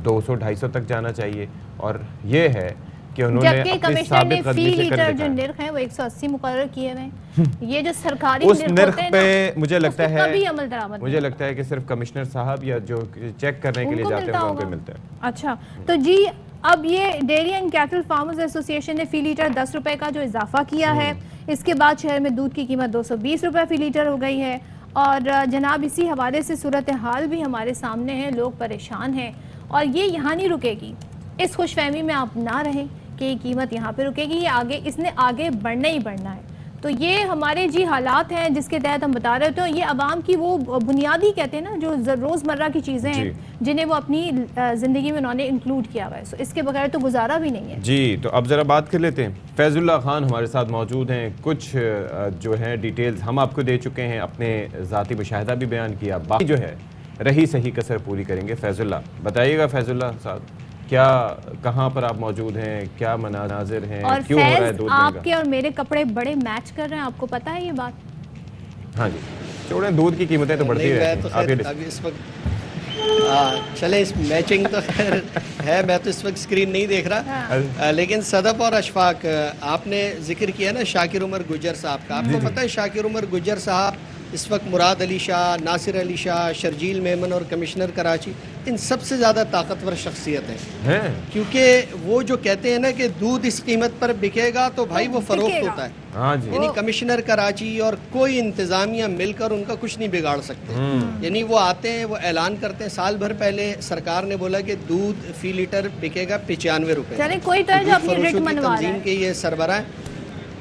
200-250 तक जाना चाहिए। और ये है कि उन्होंने जबकि अपनी कमिश्नर ने साबित फी कदमी से कर लीटर जो दिखाया। निर्ख है वो 180 मुकर्रर किए हुए हैं। ये जो सरकारी उस निर्ख होते हैं पे ना, मुझे लगता उसको कभी है अमल दरामद मुझे लगता है कि सिर्फ कमिश्नर साहब या जो चेक करने के लिए उनको जाते मिलता हैं उनको होगा। मिलता है। अच्छा, तो जी अब ये dairy and cattle farmers association ने फी लीटर 10 रुपए का जो इजाफा किया है, इसके बाद शहर में दूध की कीमत 220 रुपए फी लीटर हो गई है। और जनाब इसी हवाले से सूरत हाल भी हमारे सामने है, लोग परेशान हैं और ये यहाँ नहीं रुकेगी। इस खुशफहमी में आप ना रहें कि ये कीमत यहाँ पे रुकेगी, ये आगे इसने आगे बढ़ना ही बढ़ना है। तो ये हमारे जी हालात हैं जिसके तहत हम बता रहे थे। ये आवाम की वो बुनियादी कहते हैं ना जो रोज़मर्रा की चीज़ें हैं जिन्हें वो अपनी ज़िंदगी में उन्होंने इंक्लूड किया हुआ है, सो इसके बगैर तो गुजारा भी नहीं है। जी, तो अब ज़रा बात कर लेते हैं। फैज़ुल्लाह खान हमारे साथ मौजूद हैं। कुछ जो है डिटेल्स हम आपको दे चुके हैं, अपने ज़ाती मुशाहिदा भी बयान किया, बाकी जो है रही सही कसर पूरी करेंगे। फैज़ुल्लाह बताइएगा, फैज़ुल्लाह साहब क्या कहाँ पर आप मौजूद हैं, क्या मनाजिर हैं, और क्यों हो रहा है फैज़ दूध आपके और मेरे कपड़े बड़े मैच कर रहे हैं, आपको पता है ये बात? हाँ जी, छोड़ें, दूध की कीमतें तो बढ़ती रहती हैं। आप ये अभी इस वक्त चले इस मैचिंग तो खैर है, मैं तो इस वक्त स्क्रीन नहीं देख रहा। लेकिन सदफ और अशफाक, आपने जिक्र किया ना शाकिर उमर गुज्जर साहब का। आपको पता है शाकिर उमर गुज्जर साहब इस वक्त मुराद अली शाह, नासिर अली शाह, शर्जील मेमन और कमिश्नर कराची इन सबसे ज़्यादा ताकतवर शख्सियत हैं, क्योंकि वो जो कहते हैं ना कि दूध इस कीमत पर बिकेगा तो भाई वो फरोख्त होता है। हाँ जी, यानी कमिश्नर कराची और कोई इंतज़ामिया मिलकर उनका कुछ नहीं बिगाड़ सकते। यानी वो आते हैं, वो ऐलान करते हैं। साल भर पहले सरकार ने बोला कि दूध फी लीटर बिकेगा 95 रुपये। चले कोई तो है जो अपनी रिट मनवा रहा है। के ये सरबराह,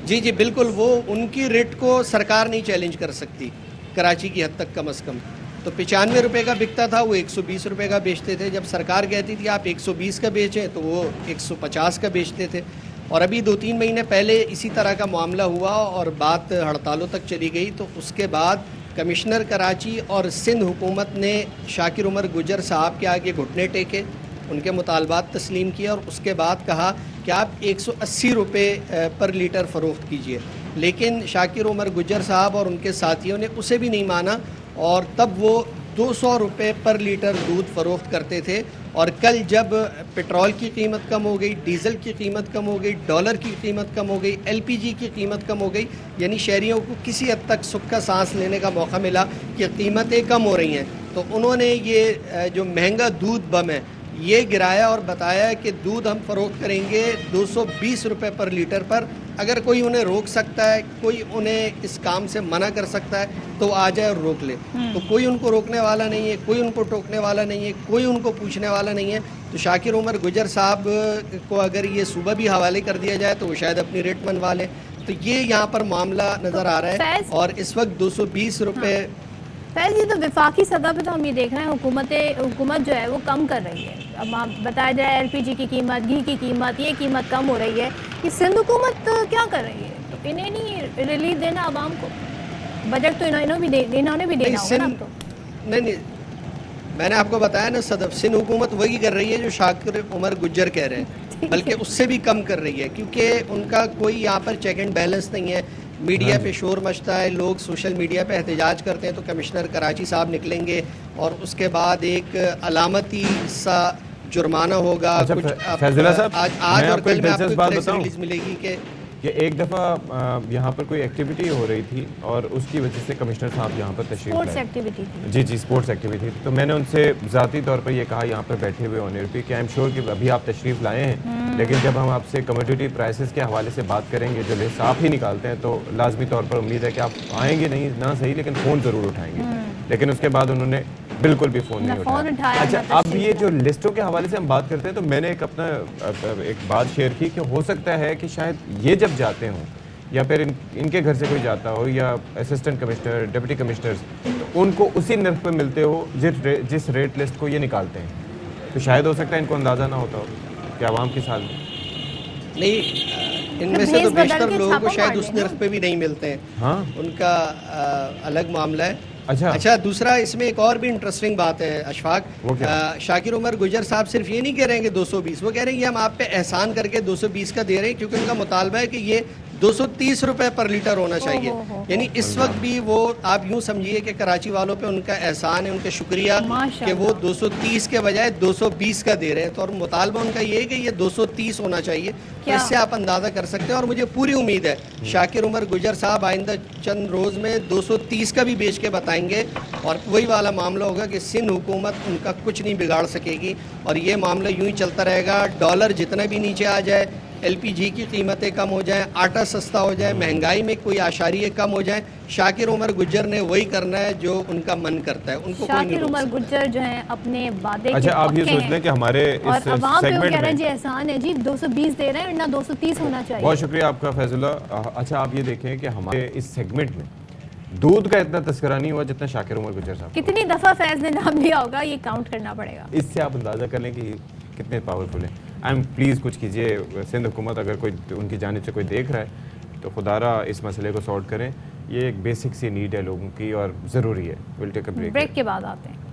जी जी बिल्कुल, वो उनकी रिट को सरकार नहीं चैलेंज कर सकती कराची की हद तक कम अज़ कम। तो 95 रुपये का बिकता था, वो 120 रुपये का बेचते थे। जब सरकार कहती थी आप 120 का बेचें तो वो 150 का बेचते थे। और अभी 2-3 महीने पहले इसी तरह का मामला हुआ और बात हड़तालों तक चली गई। तो उसके बाद कमिश्नर कराची और सिंध हुकूमत ने शाकिर उमर गुज्जर साहब के आगे घुटने टेके, उनके मुतालबात तस्लीम किया और उसके बाद कहा कि आप 180 रुपये पर लीटर फ़रोख्त कीजिए। लेकिन शाकिर उमर गुज्जर साहब और उनके साथियों ने उसे भी नहीं माना और तब वो 200 रुपये पर लीटर दूध फ़रोख्त करते थे। और कल जब पेट्रोल की कीमत कम हो गई, डीज़ल की कीमत कम हो गई, डॉलर की कीमत कम हो गई, LPG की कीमत कम हो गई, यानी शहरियों को किसी हद तक सुख का सांस लेने का मौका मिला कि कीमतें कम हो रही हैं, तो उन्होंने ये जो महंगा दूध बम है ये गिराया और बताया कि दूध हम फ़रोख्त करेंगे 220 रुपये पर लीटर पर। अगर कोई उन्हें रोक सकता है, कोई उन्हें इस काम से मना कर सकता है तो आ जाए और रोक ले। तो कोई उनको रोकने वाला नहीं है, कोई उनको टोकने वाला नहीं है, कोई उनको पूछने वाला नहीं है। तो शाकिर उमर गुज्जर साहब को अगर ये सुबह भी हवाले कर दिया जाए तो वो शायद अपनी रेट मनवा लें। तो ये यहाँ पर मामला नज़र आ रहा है और इस वक्त 220 रुपये। फैज़, ये तो विफाकी सतह पे तो हम ये देख रहे हैं हुकूमत जो है वो कम कर रही है। अब आप बताया जाए LPG की कीमत, घी की कीमत, ये कीमत कम हो रही है, कि सिंध हुकूमत क्या कर रही है? तो इन्हें नहीं रिलीफ देना आवाम को, बजट तो इन्होंने भी देना होगा ना अब तो। नहीं, मैंने आपको बताया ना सदफ, सिंध हुकूमत वही कर रही है जो शाकिर उमर गुज्जर कह रहे हैं, बल्कि उससे भी कम कर रही है, क्योंकि उनका कोई यहाँ पर चेक एंड बैलेंस नहीं है। मीडिया पे शोर मचता है, लोग सोशल मीडिया पे एहतजाज करते हैं तो कमिश्नर कराची साहब निकलेंगे और उसके बाद एक अलामती सा जुर्माना होगा। अच्छा, फैज़ुल्लाह साहब, आज और कल में आपको बात प्रेस बताऊं रिलीज मिलेगी कि एक दफ़ा यहाँ पर कोई एक्टिविटी हो रही थी और उसकी वजह से कमिश्नर साहब यहाँ पर तशरीफ स्पोर्ट्स लाए। एक्टिविटी थी। जी, स्पोर्ट्स एक्टिविटी थी। तो मैंने उनसे ज़ाती तौर पर ये कहा यहाँ पर बैठे हुए ऑनर पे कि आई एम श्योर कि अभी आप तशरीफ़ लाए हैं, लेकिन जब हम आपसे कमोडिटी प्राइसेस के हवाले से बात करेंगे, जो लिस्ट आप ही निकालते हैं, तो लाजमी तौर पर उम्मीद है कि आप आएंगे नहीं ना सही लेकिन फ़ोन ज़रूर उठाएंगे। लेकिन उसके बाद उन्होंने बिल्कुल भी फ़ोन नहीं उठाया। अच्छा, अब ये जो लिस्टों के हवाले से हम बात करते हैं तो मैंने एक अपना एक बात शेयर की कि हो सकता है कि शायद ये जब जाते हों या फिर इनके घर से कोई जाता हो या असिस्टेंट कमिश्नर, डिप्टी कमिश्नर्स, तो उनको उसी नर्फ पे मिलते हो जिस रेट लिस्ट को ये निकालते हैं। तो शायद हो सकता है इनको अंदाज़ा ना होता हो कि आवाम किस हाल में। नहीं, इनमें से तो बेशतर लोगों को शायद उस नर्फ पे भी नहीं मिलते हैं। हाँ, उनका अलग मामला है। अच्छा, दूसरा इसमें एक और भी इंटरेस्टिंग बात है अशफाक। शाकिर उमर गुज्जर साहब सिर्फ ये नहीं कह रहे हैं कि 220, वो कह रहे हैं कि हम आप पे एहसान करके 220 का दे रहे हैं, क्योंकि उनका मुतालबा है कि ये 230 रुपए पर लीटर होना चाहिए। यानी इस वक्त भी वो, आप यूं समझिए कि कराची वालों पे उनका एहसान है, उनका शुक्रिया कि वो 230 के बजाय 220 का दे रहे हैं। तो और मुतालबा उनका ये है कि ये 230 होना चाहिए। तो इससे आप अंदाज़ा कर सकते हैं। और मुझे पूरी उम्मीद है शाकिर उमर गुजर साहब आइंदा चंद रोज़ में 230 का भी बेच के बताएंगे और वही वाला मामला होगा कि सिंध हुकूमत उनका कुछ नहीं बिगाड़ सकेगी और ये मामला यूं ही चलता रहेगा। डॉलर जितना भी नीचे आ जाए, एलपीजी की कीमतें कम हो जाएं, आटा सस्ता हो जाए, महंगाई में कोई आशारिये कम हो जाए, शाकिर उमर गुज्जर ने वही करना है जो उनका मन करता है। उनको कोई नहीं शाकिर उमर गुज्जर जो है अपने वादे अच्छा, के आप ये पक्के सोच लें कि हमारे और इस अवाम पे वो कह रहे हैं सेगमेंट जी में, एहसान है जी 220 दे रहे हैं ना 230 होना चाहिए। बहुत शुक्रिया आपका फैजुल्ला। अच्छा, आप ये देखें कि हमारे इस सेगमेंट में दूध का इतना तस्करा नहीं हुआ जितना शाकिर उमर गुज्जर साहब। कितनी दफा फैज ने नाम लिया होगा ये काउंट करना पड़ेगा। इससे आप अंदाज़ा कर लें कि कितने पावरफुल हैं। प्लीज़ कुछ कीजिए, सिंध हुकूमत अगर कोई उनकी जानिब से कोई देख रहा है तो खुदारा इस मसले को सॉर्ट करें। ये एक बेसिक सी नीड है लोगों की और ज़रूरी है। Will take a break. Break के बाद आते हैं।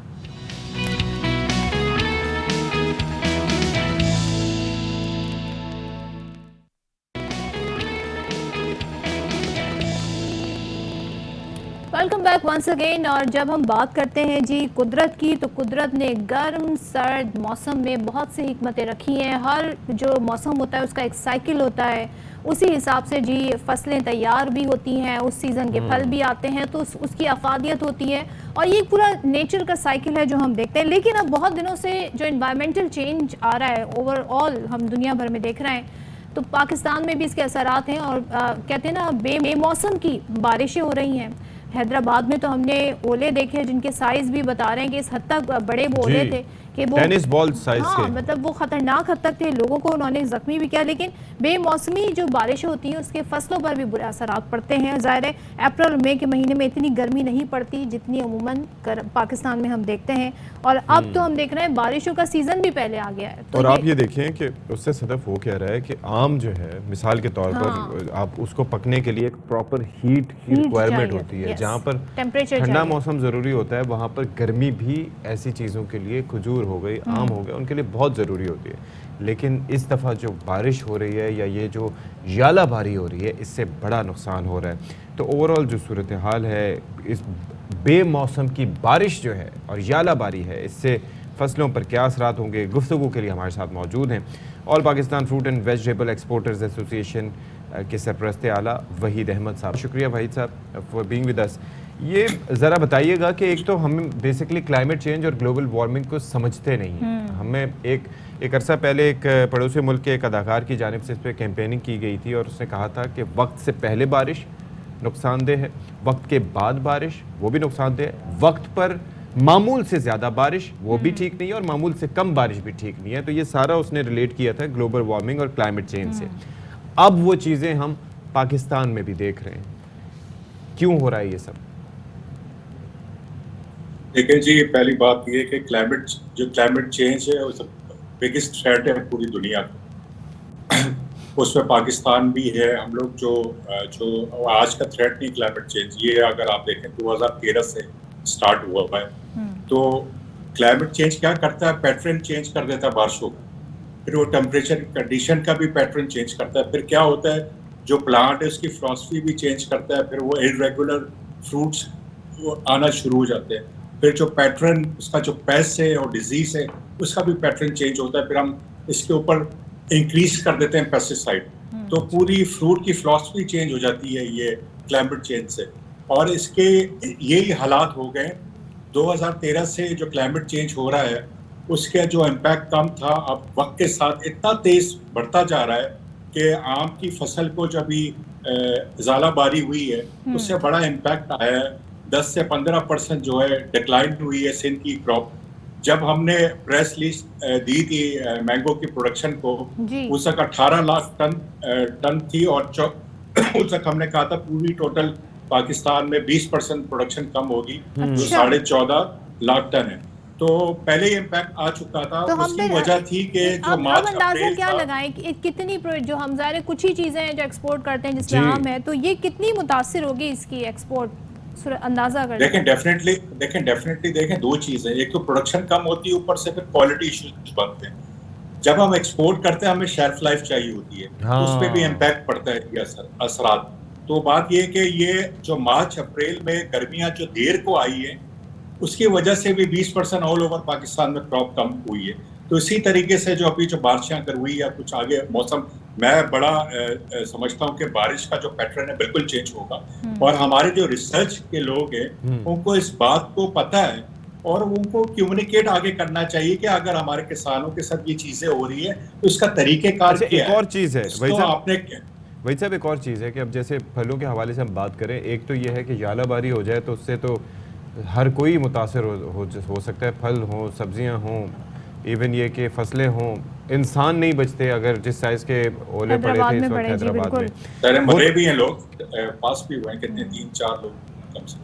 Welcome back once again. और जब हम बात करते हैं जी कुदरत की, तो कुदरत ने गर्म सर्द मौसम में बहुत सी हिकमतें रखी हैं। हर जो मौसम होता है उसका एक साइकिल होता है, उसी हिसाब से जी फसलें तैयार भी होती हैं, उस सीज़न के फल भी आते हैं, तो उसकी अफादियत होती है और ये पूरा नेचर का साइकिल है जो हम देखते हैं। लेकिन अब बहुत दिनों से जो इन्वायरमेंटल चेंज आ रहा है ओवरऑल हम दुनिया भर में देख रहे हैं, तो पाकिस्तान में भी इसके असरात हैं और कहते हैं ना बेमौसम की बारिशें हो रही हैं। हैदराबाद में तो हमने ओले देखे जिनके साइज भी बता रहे हैं कि इस हद तक बड़े वो ओले थे कि वो टेनिस बॉल साइज हाँ, के, मतलब वो खतरनाक हद तक थे, लोगों को उन्होंने जख्मी भी किया। लेकिन बेमौसमी जो बारिशें होती हैं उसके फसलों पर भी बुरे असरात पड़ते हैं। ज़ाहिर है अप्रैल और मई के महीने में इतनी गर्मी नहीं पड़ती जितनी अमूमन पाकिस्तान में हम देखते हैं। और अब तो हम देख रहे हैं बारिशों का सीजन भी पहले आ गया है। तो और आप ये देखें कि उससे सदफ वो कह रहा है कि आम जो है मिसाल के तौर पर आप उसको पकने के लिए एक प्रॉपर हीट रिक्वायरमेंट होती है। जहाँ पर टेम्परेचर ठंडा मौसम ज़रूरी होता है वहाँ पर गर्मी भी ऐसी चीज़ों के लिए, खजूर हो गई, आम हो गया, उनके लिए बहुत ज़रूरी होती है। लेकिन इस दफ़ा जो बारिश हो रही है या ये जो यालाबारी हो रही है, इससे बड़ा नुकसान हो रहा है। तो ओवरऑल जो सूरत हाल है, इस बेमौसम की बारिश जो है और यालाबारी है, इससे फसलों पर क्या असरात होंगे, गुफ्तगू के लिए हमारे साथ मौजूद हैं all Pakistan fruit and vegetable exporters association के सरपरस्त आला वहीद अहमद साहब। शुक्रिया वहीद साहब फॉर बीइंग विद अस। ये ज़रा बताइएगा कि एक तो हम बेसिकली क्लाइमेट चेंज और ग्लोबल वार्मिंग को समझते नहीं हैं। हमें एक अरसा पहले एक पड़ोसी मुल्क के एक अदाकार की जानिब से इस पर कैंपेनिंग की गई थी और उसने कहा था कि वक्त से पहले बारिश नुकसानदेह है, वक्त के बाद बारिश वो भी नुकसानदेह है, वक्त पर मामूल से ज़्यादा बारिश वो भी ठीक नहीं है और मामूल से कम बारिश भी ठीक नहीं है। तो ये सारा उसने रिलेट किया था ग्लोबल वार्मिंग और क्लाइमेट चेंज से। अब वो चीज़ें हम पाकिस्तान में भी देख रहे हैं। क्यों हो रहा है ये सब? देखिए जी, पहली बात ये है कि क्लाइमेट चेंज है वो बिगेस्ट थ्रेट है पूरी दुनिया का। उसमें पाकिस्तान भी है। हम लोग जो आज का थ्रेट नहीं क्लाइमेट चेंज, ये अगर आप देखें 2013 से स्टार्ट हुआ है। तो क्लाइमेट चेंज क्या करता है, पैटर्न चेंज कर देता है बारिशों का, फिर वो टेम्परेचर कंडीशन का भी पैटर्न चेंज करता है। फिर क्या होता है, जो प्लांट है उसकी फिलॉसफी भी चेंज करता है, फिर वो इरेगुलर फ्रूट्स आना शुरू हो जाते हैं। फिर जो पैटर्न उसका जो पेस्ट है और डिजीज है उसका भी पैटर्न चेंज होता है। फिर हम इसके ऊपर इंक्रीज कर देते हैं पेस्टिसाइड, तो पूरी फ्रूट की फिलॉसफी चेंज हो जाती है ये क्लाइमेट चेंज से। और इसके यही हालात हो गए 2013 से। जो क्लाइमेट चेंज हो रहा है उसका जो इम्पैक्ट कम था, अब वक्त के साथ इतना तेज बढ़ता जा रहा है कि आम की फसल को जब भी ज़ालाबारी हुई है उससे बड़ा इम्पैक्ट आया है। 10 से 15% जो है डिक्लाइन हुई है सिंध की क्रॉप। जब हमने प्रेस लिस्ट दी थी मैंगो की प्रोडक्शन को, उस तक 18 लाख टन थी और उस तक हमने कहा था पूरी टोटल पाकिस्तान में 20% प्रोडक्शन कम होगी, जो 14.5 लाख टन है। तो पहले इम्पैक्ट आ चुका था। तो उसकी वजह थी कि जो मार्च अंदाजा क्या लगाएं कि कितनी जो हम ज़ाहिर कुछ ही चीज़ें हैं जो एक्सपोर्ट करते हैं जिसमें आम है, तो ये कितनी मुतासिर होगी इसकी एक्सपोर्ट, अंदाजा कर देखें। डेफिनेटली देखें, दो चीजें, एक तो प्रोडक्शन कम होती है, ऊपर से फिर क्वालिटी इश्यूज बनते हैं। जब हम एक्सपोर्ट करते हैं हमें शेल्फ लाइफ चाहिए होती है, हाँ। उस पर भी इम्पैक्ट पड़ता है ये असरात। तो बात ये कि ये जो मार्च अप्रैल में गर्मियां जो देर को आई है उसकी वजह से भी 20% ऑल ओवर पाकिस्तान में क्रॉप कम हुई है। तो इसी तरीके से जो अभी जो बारिशें अगर हुई या कुछ आगे मौसम, मैं बड़ा समझता हूँ कि बारिश का जो पैटर्न है बिल्कुल चेंज होगा। और हमारे जो रिसर्च के लोग हैं उनको इस बात को पता है और उनको कम्युनिकेट आगे करना चाहिए कि अगर हमारे किसानों के साथ ये चीजें हो रही है तो इसका तरीकेकार क्या है। एक और चीज़ है वही साहब, एक और चीज़ है कि अब जैसे फलों के हवाले से हम बात करें, एक तो ये है कि यालाबारी हो जाए तो उससे तो हर कोई मुतासर हो सकता है, फल हों, सब्जियां हों, इवन ये कि फसलें हों, इंसान नहीं बचते अगर जिस साइज के ओले पड़े थे इस वक्त हैदराबाद में। मरे भी हैं लोग, पास भी हुए हैं कितने 3-4 लोग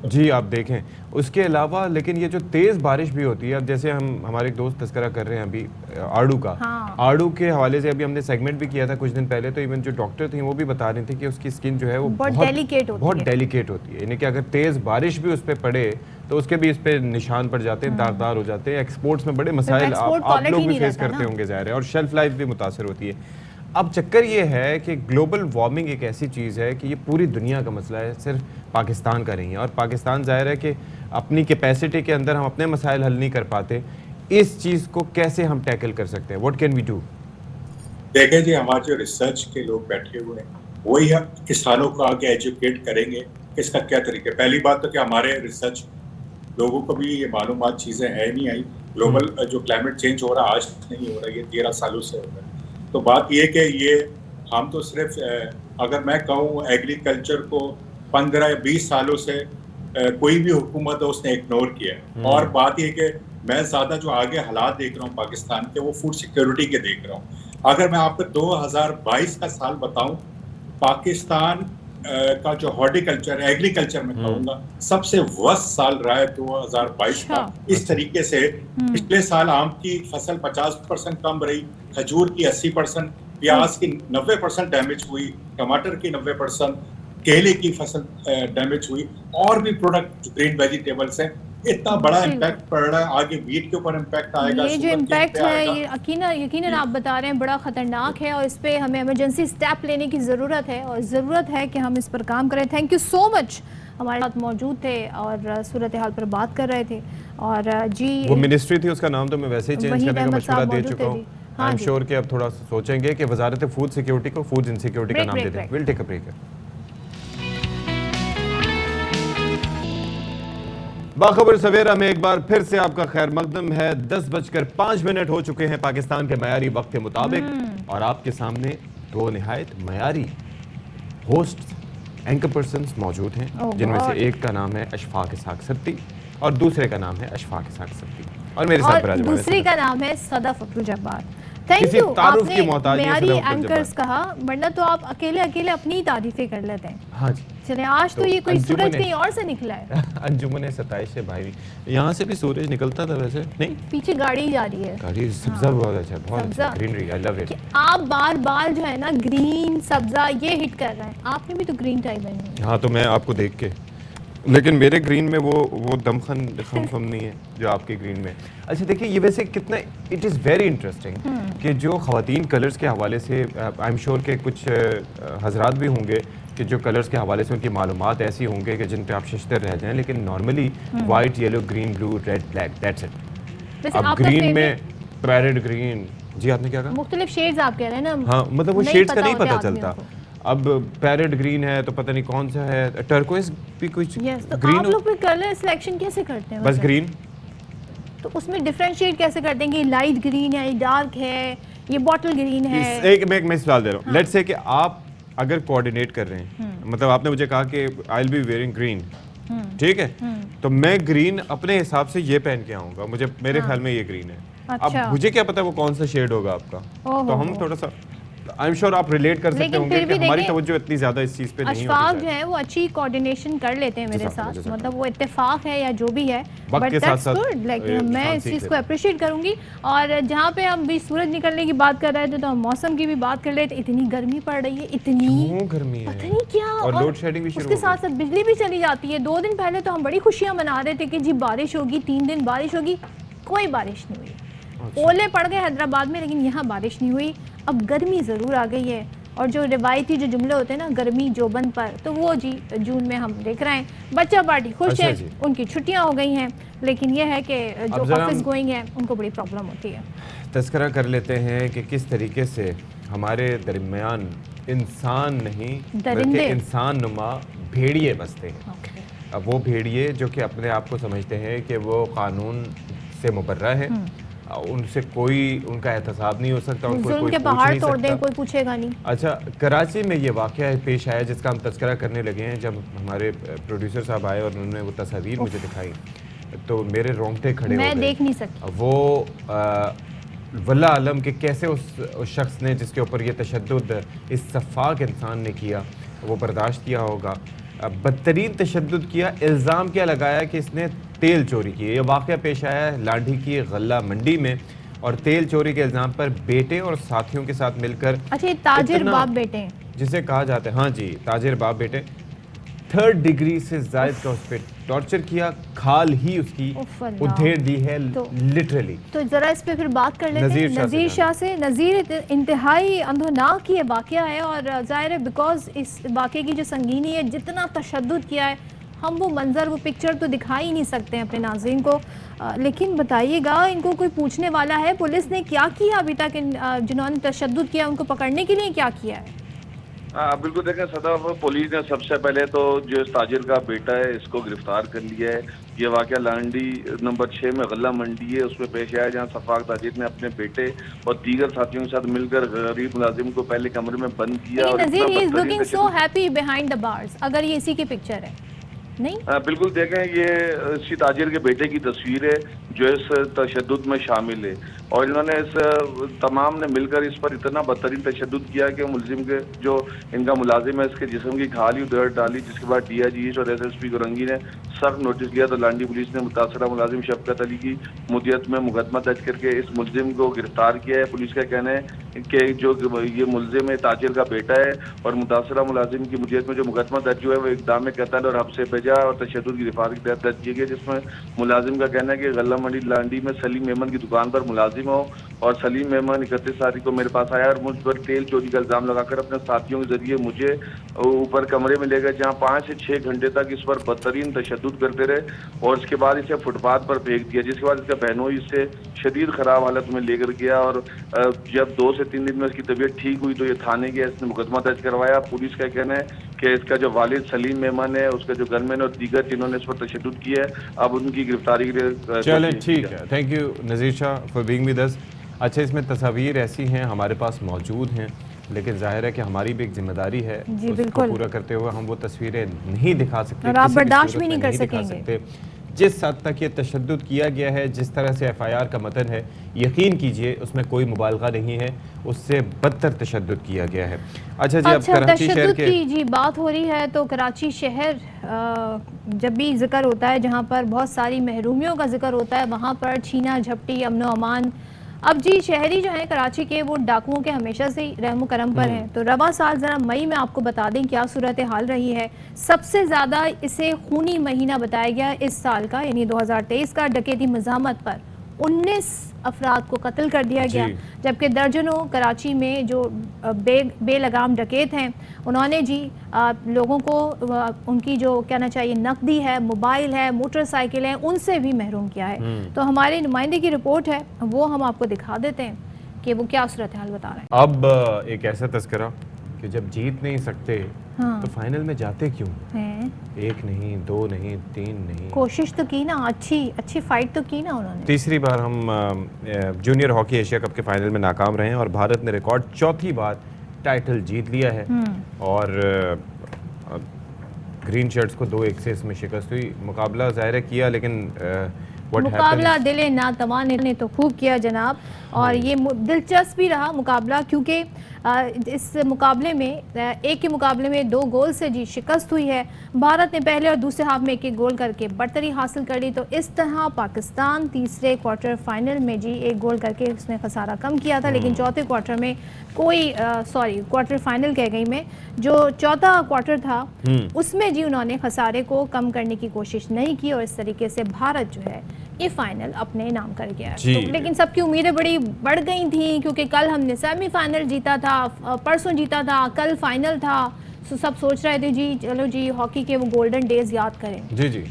जी आप देखें। उसके अलावा लेकिन ये जो तेज़ बारिश भी होती है, अब जैसे हमारे एक दोस्त तस्करा कर रहे हैं अभी आड़ू का, आड़ू के हवाले से अभी हमने सेगमेंट भी किया था कुछ दिन पहले, तो इवन जो डॉक्टर थे वो भी बता रहे थे कि उसकी स्किन जो है वो बहुत डेलिकेट होती है, यानी कि अगर तेज़ बारिश भी उस पर पड़े तो उसके भी इस पे निशान पड़ जाते हैं, दागदार हो जाते हैं। एक्सपोर्ट्स में बड़े मसाइल आप लोग भी फेस करते होंगे ज़ाहिर है, और शेल्फ लाइफ भी मुतासर होती है। अब चक्कर ये है कि ग्लोबल वार्मिंग एक ऐसी चीज़ है कि ये पूरी दुनिया का मसला है, सिर्फ पाकिस्तान का नहीं है। और पाकिस्तान ज़ाहिर है कि अपनी कैपेसिटी के अंदर हम अपने मसाइल हल नहीं कर पाते। इस चीज़ को कैसे हम टैकल कर सकते हैं? What can we do? देखिए जी, हमारे जो रिसर्च के लोग बैठे हुए हैं वही हम किसानों को आगे एजुकेट करेंगे कि इसका क्या तरीका। पहली बात तो कि हमारे रिसर्च लोगों को भी ये मालूमात चीज़ें है नहीं आई। ग्लोबल जो क्लाइमेट चेंज हो रहा है आज नहीं हो रहा है, ये 13 सालों से हो रहा है। तो बात ये कि ये हम तो सिर्फ अगर मैं कहूँ एग्रीकल्चर को 15 या 20 सालों से कोई भी हुकूमत है उसने इग्नोर किया। और बात ये कि मैं ज़्यादा जो आगे हालात देख रहा हूँ पाकिस्तान के वो फूड सिक्योरिटी के देख रहा हूँ। अगर मैं आपको 2022 का साल बताऊँ, पाकिस्तान का जो हॉर्टिकल्चर एग्रीकल्चर में कहूँगा सबसे वर्स्ट साल रहा है 2022 का। इस तरीके से पिछले साल आम की फसल 50% कम रही, खजूर की 80%, प्याज की 90% डैमेज हुई, टमाटर की 90%, केले की फसल डैमेज हुई, और भी प्रोडक्ट ग्रीन वेजिटेबल्स हैं। इतना बड़ा इम्पैक्ट पड़ रहा है, आगे वीट के ऊपर इम्पैक्ट आएगा। ये जो इम्पैक्ट है ये यकीनन आप बता रहे हैं बड़ा ख़तरनाक है और इस पे हमें इमरजेंसी स्टेप लेने की ज़रूरत है और ज़रूरत है कि हम इस पर काम करें। थैंक यू सो मच, हमारे साथ मौजूद थे और सूरत हाल पर बात कर रहे थे। और जी वो मिनिस्ट्री थी उसका नाम तो मैं वैसे ही चेंज करने का मशवरा दे चुका हूँ। आई एम श्योर कि अब थोड़ा सोचेंगे कि वजारत फूड सिक्योरिटी को फूड इनसिक्योरिटी का नाम दे दें। Will take a break. Bakhabar Savera में एक बार फिर से आपका खैर मकदम है। 10:05 हो चुके हैं पाकिस्तान के मयारी वक्त के मुताबिक और आपके सामने दो निहायत मयारी होस्ट एंकर पर्सन्स मौजूद हैं, जिनमें से एक का नाम है अशफाक इसहाक सत्ती और दूसरे का नाम है अशफाक इसहाक सत्ती और मेरे साथ दूसरी का नाम है सदफ अब्दुल जब्बार। थैंक यू, आपने मयारी एंकर्स कहा, वरना तो आप अकेले अकेले अपनी ही तारीफें कर लेते हैं। हाँ जी, चले आज तो ये कोई सूरज कहीं और से निकला है। अंजुमन सताइश भाई, यहाँ से भी सूरज निकलता था वैसे नहीं, पीछे गाड़ी जा रही है, गाड़ी सब्जा बहुत अच्छा, बहुत अच्छा ग्रीनरी, आई लव इट। आप बार बार जो है ना ग्रीन सब्जा ये हिट कर रहे हैं, आपने भी तो ग्रीन टाई बनी है। हाँ तो मैं आपको देख के, लेकिन मेरे ग्रीन में वो दमखम नहीं है जो आपके ग्रीन में। अच्छा देखिए, ये वैसे कितना इट इज़ वेरी इंटरेस्टिंग कि जो ख़वातीन कलर्स के हवाले से आई एम श्योर के कुछ हजरात भी होंगे कि जो कलर्स के हवाले से उनकी मालूमात ऐसी होंगे कि जिन पे आप शिश्तर रह जाएं, लेकिन normally white, yellow, green, blue, red, black, that's it. अब ग्रीन में पैरेट ग्रीन, जी आपने क्या कहा? मुख्तलिफ शेड्स आप कह रहे हैं ना। हाँ मतलब वो शेड्स का नहीं पता चलता। अब पैरेट ग्रीन है तो पता नहीं कौन सा है, टर्कोइज भी कुछ तो ग्रीन। आप लोग कलर सिलेक्शन कैसे करते हैं? बस ग्रीन, तो उसमें डिफरेंशिएट कैसे करते हैं कि लाइट ग्रीन है, डार्क है, ये बॉटल ग्रीन है? एक मैं सवाल दे रहा हूँ। लेट्स से कि आप अगर कोऑर्डिनेट कर रहे हैं, मतलब आपने मुझे कहा कि I will be wearing green, ठीक है, तो मैं ग्रीन अपने हिसाब से ये पहन के आऊंगा, मुझे मेरे ख्याल में ये ग्रीन है। अब मुझे क्या पता वो कौन सा शेड होगा आपका, तो हम थोड़ा सा आई एम श्योर आप रिलेट कर सकते होंगे कि हमारी तवज्जो इतनी ज्यादा इस चीज पे नहीं होती। अशफाक जो है वो अच्छी कोऑर्डिनेशन कर लेते हैं मेरे साथ, मतलब वो इत्तेफाक है या जो भी है, बट दैट्स गुड। लाइक मैं इस चीज़ को अप्रिशिएट करूंगी। और जहाँ पे हम भी सूरज निकलने की बात कर रहे थे तो हम मौसम की भी बात कर रहे थे। इतनी गर्मी पड़ रही है, इतनी गर्मी है, पता नहीं क्या, और लोड शेडिंग भी शुरू, उसके साथ साथ बिजली भी चली जाती है। 2 दिन पहले तो हम बड़ी खुशियाँ मना रहे थे कि जी बारिश होगी, 3 दिन बारिश होगी, कोई बारिश नहीं हुई। ओले पड़ गए हैदराबाद में, लेकिन यहाँ बारिश नहीं हुई। अब गर्मी ज़रूर आ गई है, और जो रिवायती जो जुमले होते हैं ना, गर्मी जोबन पर, तो वो जी जून में हम देख रहे हैं। बच्चा पार्टी खुश है, उनकी छुट्टियां हो गई हैं, लेकिन यह है कि जो ऑफिस गोइंग है उनको बड़ी प्रॉब्लम होती है। तस्करा कर लेते हैं कि किस तरीके से हमारे दरमियान इंसान नहीं बल्कि इंसान नुमा भेड़िए बसते हैं। अब वो भेड़िए जो कि अपने आप को समझते हैं कि वो कानून से मुबर्रा है, उनसे कोई उनका एहतसाब नहीं हो सकता, उनको कोई पूछ पहाड़ नहीं तोड़ सकता। दें, कोई पूछेगा नहीं। अच्छा, कराची में ये वाक़या पेश आया जिसका हम तस्करा करने लगे हैं। जब हमारे प्रोड्यूसर साहब आए और उन्होंने वो तस्वीर मुझे दिखाई तो मेरे रोंगटे खड़े हो गए। मैं देख नहीं सकती वो वल्ला आलम के कैसे उस शख्स ने जिसके ऊपर ये तशद्दुद इस सफ़ाक इंसान ने किया वो बर्दाश्त किया होगा। बदतरीन तशद्दुद किया, इल्ज़ाम क्या लगाया कि इसने तेल चोरी किया। ये वाक़या पेश आया है लांढी की गल्ला मंडी में, और तेल चोरी के इल्ज़ाम पर बेटे और साथियों के साथ मिलकर, अच्छा ये ताजिर बाप बेटे हैं जिसे कहा जाता है, हाँ जी ताजिर बाप बेटे, 3rd डिग्री से जायद का उस पर टॉर्चर किया, खाल ही उसकी उधेड़ दी है लिटरली। तो जरा इस पे फिर बात कर लेते हैं नज़ीर शाह से। नज़ीर, इंतहाई अंधोनाक ये वाक़या है, और ज़ाहिर है बिकॉज इस वाक़े की जो संगीनी है, जितना तशद्दुद किया है, हम वो मंज़र वो पिक्चर तो दिखा ही नहीं सकते हैं अपने नाज़रीन को। लेकिन बताइएगा, इनको कोई पूछने वाला है? पुलिस ने क्या किया अभी तक? जिन्होंने तशद्दुद किया उनको पकड़ने के लिए क्या किया है? बिल्कुल, देखें सदर, पुलिस ने सबसे पहले तो जो इस ताजिर का बेटा है इसको गिरफ्तार कर लिया है। ये वाक़या लांडी नंबर 6 में गल्ला मंडी है उसमें पेश आया, जहाँ सफाक ताजिर ने अपने बेटे और दीगर साथियों के साथ मिलकर गरीब मुलाजिम को पहले कमरे में बंद किया। और Nazir, he is looking so happy behind the bars, अगर ये इसी की पिक्चर है नहीं? बिल्कुल, देखें ये इसी ताजिर के बेटे की तस्वीर है जो इस तशद्दुद में शामिल है, और इन्होंने इस तमाम ने मिलकर इस पर इतना बदतरीन तशद्दुद किया कि मुलजिम के जो इनका मुलाजिम है इसके जिस्म की खाल ही उधेड़ डाली, जिसके बाद DIG और SSP गुरंगी ने सख्त नोटिस लिया। तो लांडी पुलिस ने मुतासरा मुलाजिम शफकत अली की मुद्दत में मुकदमा दर्ज करके इस मुलजिम को गिरफ्तार किया है। पुलिस का कहना है कि जो ये मुलजिम है ताजिर का बेटा है, और मुतासरा मुलाजिम की मुद्दत में जो मुकदमा दर्ज हुआ है वो इक़दाम कत्ल और हब्स बेजा और तशद्दुद की रिफात की तहत दर्ज किए गए, जिसमें मुलाजिम का कहना है कि गल्ला मंडी लांडी में सलीम मेमन की दुकान पर मुलाजिम हो, और सलीम मेमन 31 तारीख को मेरे पास आया और मुझ पर तेल चोरी का इल्ज़ाम लगाकर अपने साथियों के जरिए मुझे ऊपर कमरे में ले गए, जहाँ 5 से 6 घंटे तक इस पर बदतरीन तशद्दुद करते रहे, और इसके बाद इसे फुटपाथ पर फेंक दिया, जिसके बाद इसका बहनोई इससे शदीद ख़राब हालत में लेकर गया, और जब 2 से 3 दिन में इसकी तबीयत ठीक हुई तो ये थाने गया, इसने मुकदमा दर्ज करवाया। पुलिस का कहना है कि इसका जो वालिद सलीम मेमन है, उसका जो गनमैन और दीगर जिन्होंने इस पर तशद्दुद किया है, अब उनकी गिरफ्तारी के लिए। चलें, ठीक है, thank you Nazir Shah for being with us. अच्छा, इसमें तस्वीर ऐसी हैं हमारे पास मौजूद हैं, लेकिन जाहिर है कि हमारी भी एक जिम्मेदारी है उसको पूरा करते हुए हम वो तस्वीरें नहीं दिखा सकते, और आप बर्दाश्त भी नहीं कर सकेंगे। जिस हद तक ये तशद्दुद किया गया है, जिस तरह से FIR का मतन है, यकीन कीजिए उसमें कोई मुबालगा नहीं है, उससे बदतर तशद्दुद किया गया है। अच्छा जी, अब कराची शहर की जी बात हो रही है, तो कराची शहर जब भी जिक्र होता है, जहाँ पर बहुत सारी महरूमियों का जिक्र होता है, वहाँ पर छीना झपटी अमनो अमान। अब जी शहरी जो है कराची के, वो डाकुओं के हमेशा से ही रहमो करम पर हैं। तो रवा साल ज़रा मई में आपको बता दें क्या सूरत हाल रही है। सबसे ज़्यादा इसे खूनी महीना बताया गया इस साल का, यानी 2023 का। डकैती मज़ामत पर 19 अफराद को कत्ल कर दिया गया, जबकि दर्जनों कराची में जो बेलगाम डकैत हैं उन्होंने जी लोगों को उनकी जो कहना चाहिए नकदी है, मोबाइल है, मोटरसाइकिल है, उनसे भी महरूम किया है। तो हमारे नुमाइंदे की रिपोर्ट है, वो हम आपको दिखा देते हैं कि वो क्या सूरत हाल बता रहे हैं। अब एक ऐसा तस्करा कि जब जीत नहीं सकते तो फाइनल में जाते क्यों हैं? 1 नहीं, 2 नहीं, 3 नहीं, कोशिश तो की ना, अच्छी फाइट तो की ना उन्होंने। तीसरी बार हम जूनियर हॉकी एशिया कप के फाइनल में नाकाम रहे हैं, और भारत ने रिकॉर्ड 4थी बार टाइटल जीत लिया है, और ग्रीन शर्ट्स को 2-1 से इसमें शिकस्त हुई। मुकाबला ज़ाहिर किया, लेकिन मुकाबला दिले नातवान ने तो खूब किया जनाब, और ये दिलचस्प भी रहा मुकाबला, क्योंकि इस मुकाबले में एक के मुकाबले में 2 गोल से जी शिकस्त हुई है। भारत ने पहले और दूसरे हाफ में 1-1 गोल करके बढ़तरी हासिल कर ली। तो इस तरह पाकिस्तान तीसरे क्वार्टर फाइनल में जी 1 गोल करके उसने खसारा कम किया था, लेकिन चौथे क्वार्टर में क्वार्टर फाइनल कह गई मैं, जो चौथा क्वार्टर था उसमें जी उन्होंने खसारे को कम करने की कोशिश नहीं की, और इस तरीके से भारत जो है ये फाइनल अपने नाम कर गया जी। तो, लेकिन सबकी उम्मीदें बड़ी बढ़ गई थी क्योंकि कल हमने सेमीफाइनल जीता था, परसों जीता था, कल फाइनल था। तो सब सोच रहे थे जी चलो जी हॉकी के वो गोल्डन डेज याद करें। जी जी।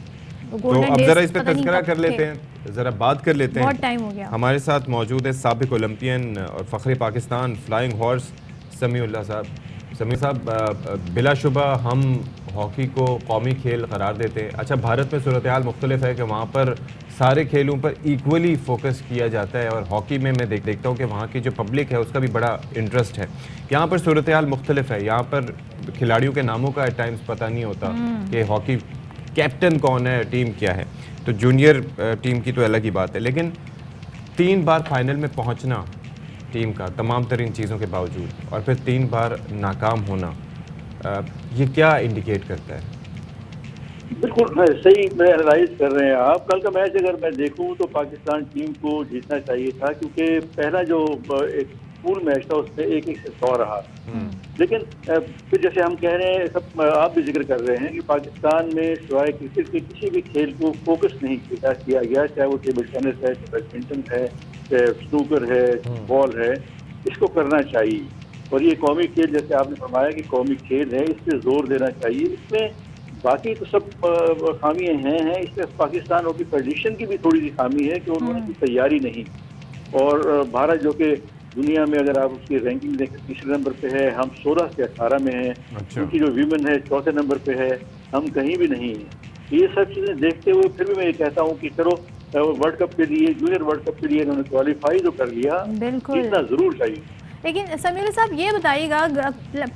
वो तो golden अब days जरा इस पे पता नहीं तज़किरा कब कर थे। लेते हैं, जरा बात कर लेते हैं। बहुत टाइम हो गया। हमारे साथ मौजूद है साबिक ओलंपियन और फ़ख्र पाकिस्तान फ्लाइंग हॉर्स समीउल्लाह साहब। समी साहब, बिलाशुबा हम हॉकी को कौमी खेल करार देते हैं। अच्छा, भारत में सूरत हाल मुख्तलिफ है कि वहाँ पर सारे खेलों पर इक्वली फोकस किया जाता है और हॉकी में मैं देखता हूँ कि वहाँ की जो पब्लिक है उसका भी बड़ा इंटरेस्ट है। यहाँ पर सूरत हाल मुख्तलिफ है, यहाँ पर खिलाड़ियों के नामों का एट टाइम्स पता नहीं होता कि हॉकी कैप्टन कौन है, टीम क्या है। तो जूनियर टीम की तो अलग ही बात है, लेकिन 3 बार फाइनल में पहुंचना टीम का तमाम तरीन चीज़ों के बावजूद और फिर 3 बार नाकाम होना, ये क्या इंडिकेट करता है? बिल्कुल सही में एनालाइज कर रहे हैं आप। कल का मैच अगर मैं देखूं तो पाकिस्तान टीम को जीतना चाहिए था क्योंकि पहला जो एक पूल मैच था उसमें 1-1 से ड्रॉ रहा। लेकिन फिर जैसे हम कह रहे हैं, सब आप भी जिक्र कर रहे हैं कि पाकिस्तान में सिवाय क्रिकेट के किसी भी खेल को फोकस नहीं किया गया, चाहे वो टेबल टेनिस है, चाहे बैडमिंटन है, चाहे स्नूकर है, बॉल है, इसको करना चाहिए। और ये कौमी खेल, जैसे आपने फरमाया कि कौमी खेल है, इस पर जोर देना चाहिए। इसमें बाकी तो सब खामियां हैं, इसमें पाकिस्तान और की फेडरेशन की भी थोड़ी सी खामी है कि उन्होंने की तैयारी नहीं। और भारत जो कि दुनिया में अगर आप उसकी रैंकिंग देखें 3रे नंबर पे है, हम 16 से 18 में हैं। अच्छा। उनकी जो वीमेन है 4थे नंबर पे है, हम कहीं भी नहीं हैं। ये सब चीज़ें देखते हुए फिर भी मैं ये कहता हूँ कि चलो वर्ल्ड कप के लिए, जूनियर वर्ल्ड कप के लिए इन्होंने क्वालिफाई तो कर लिया, बिल्कुल जीतना जरूर चाहिए। लेकिन समीर साहब ये बताइएगा,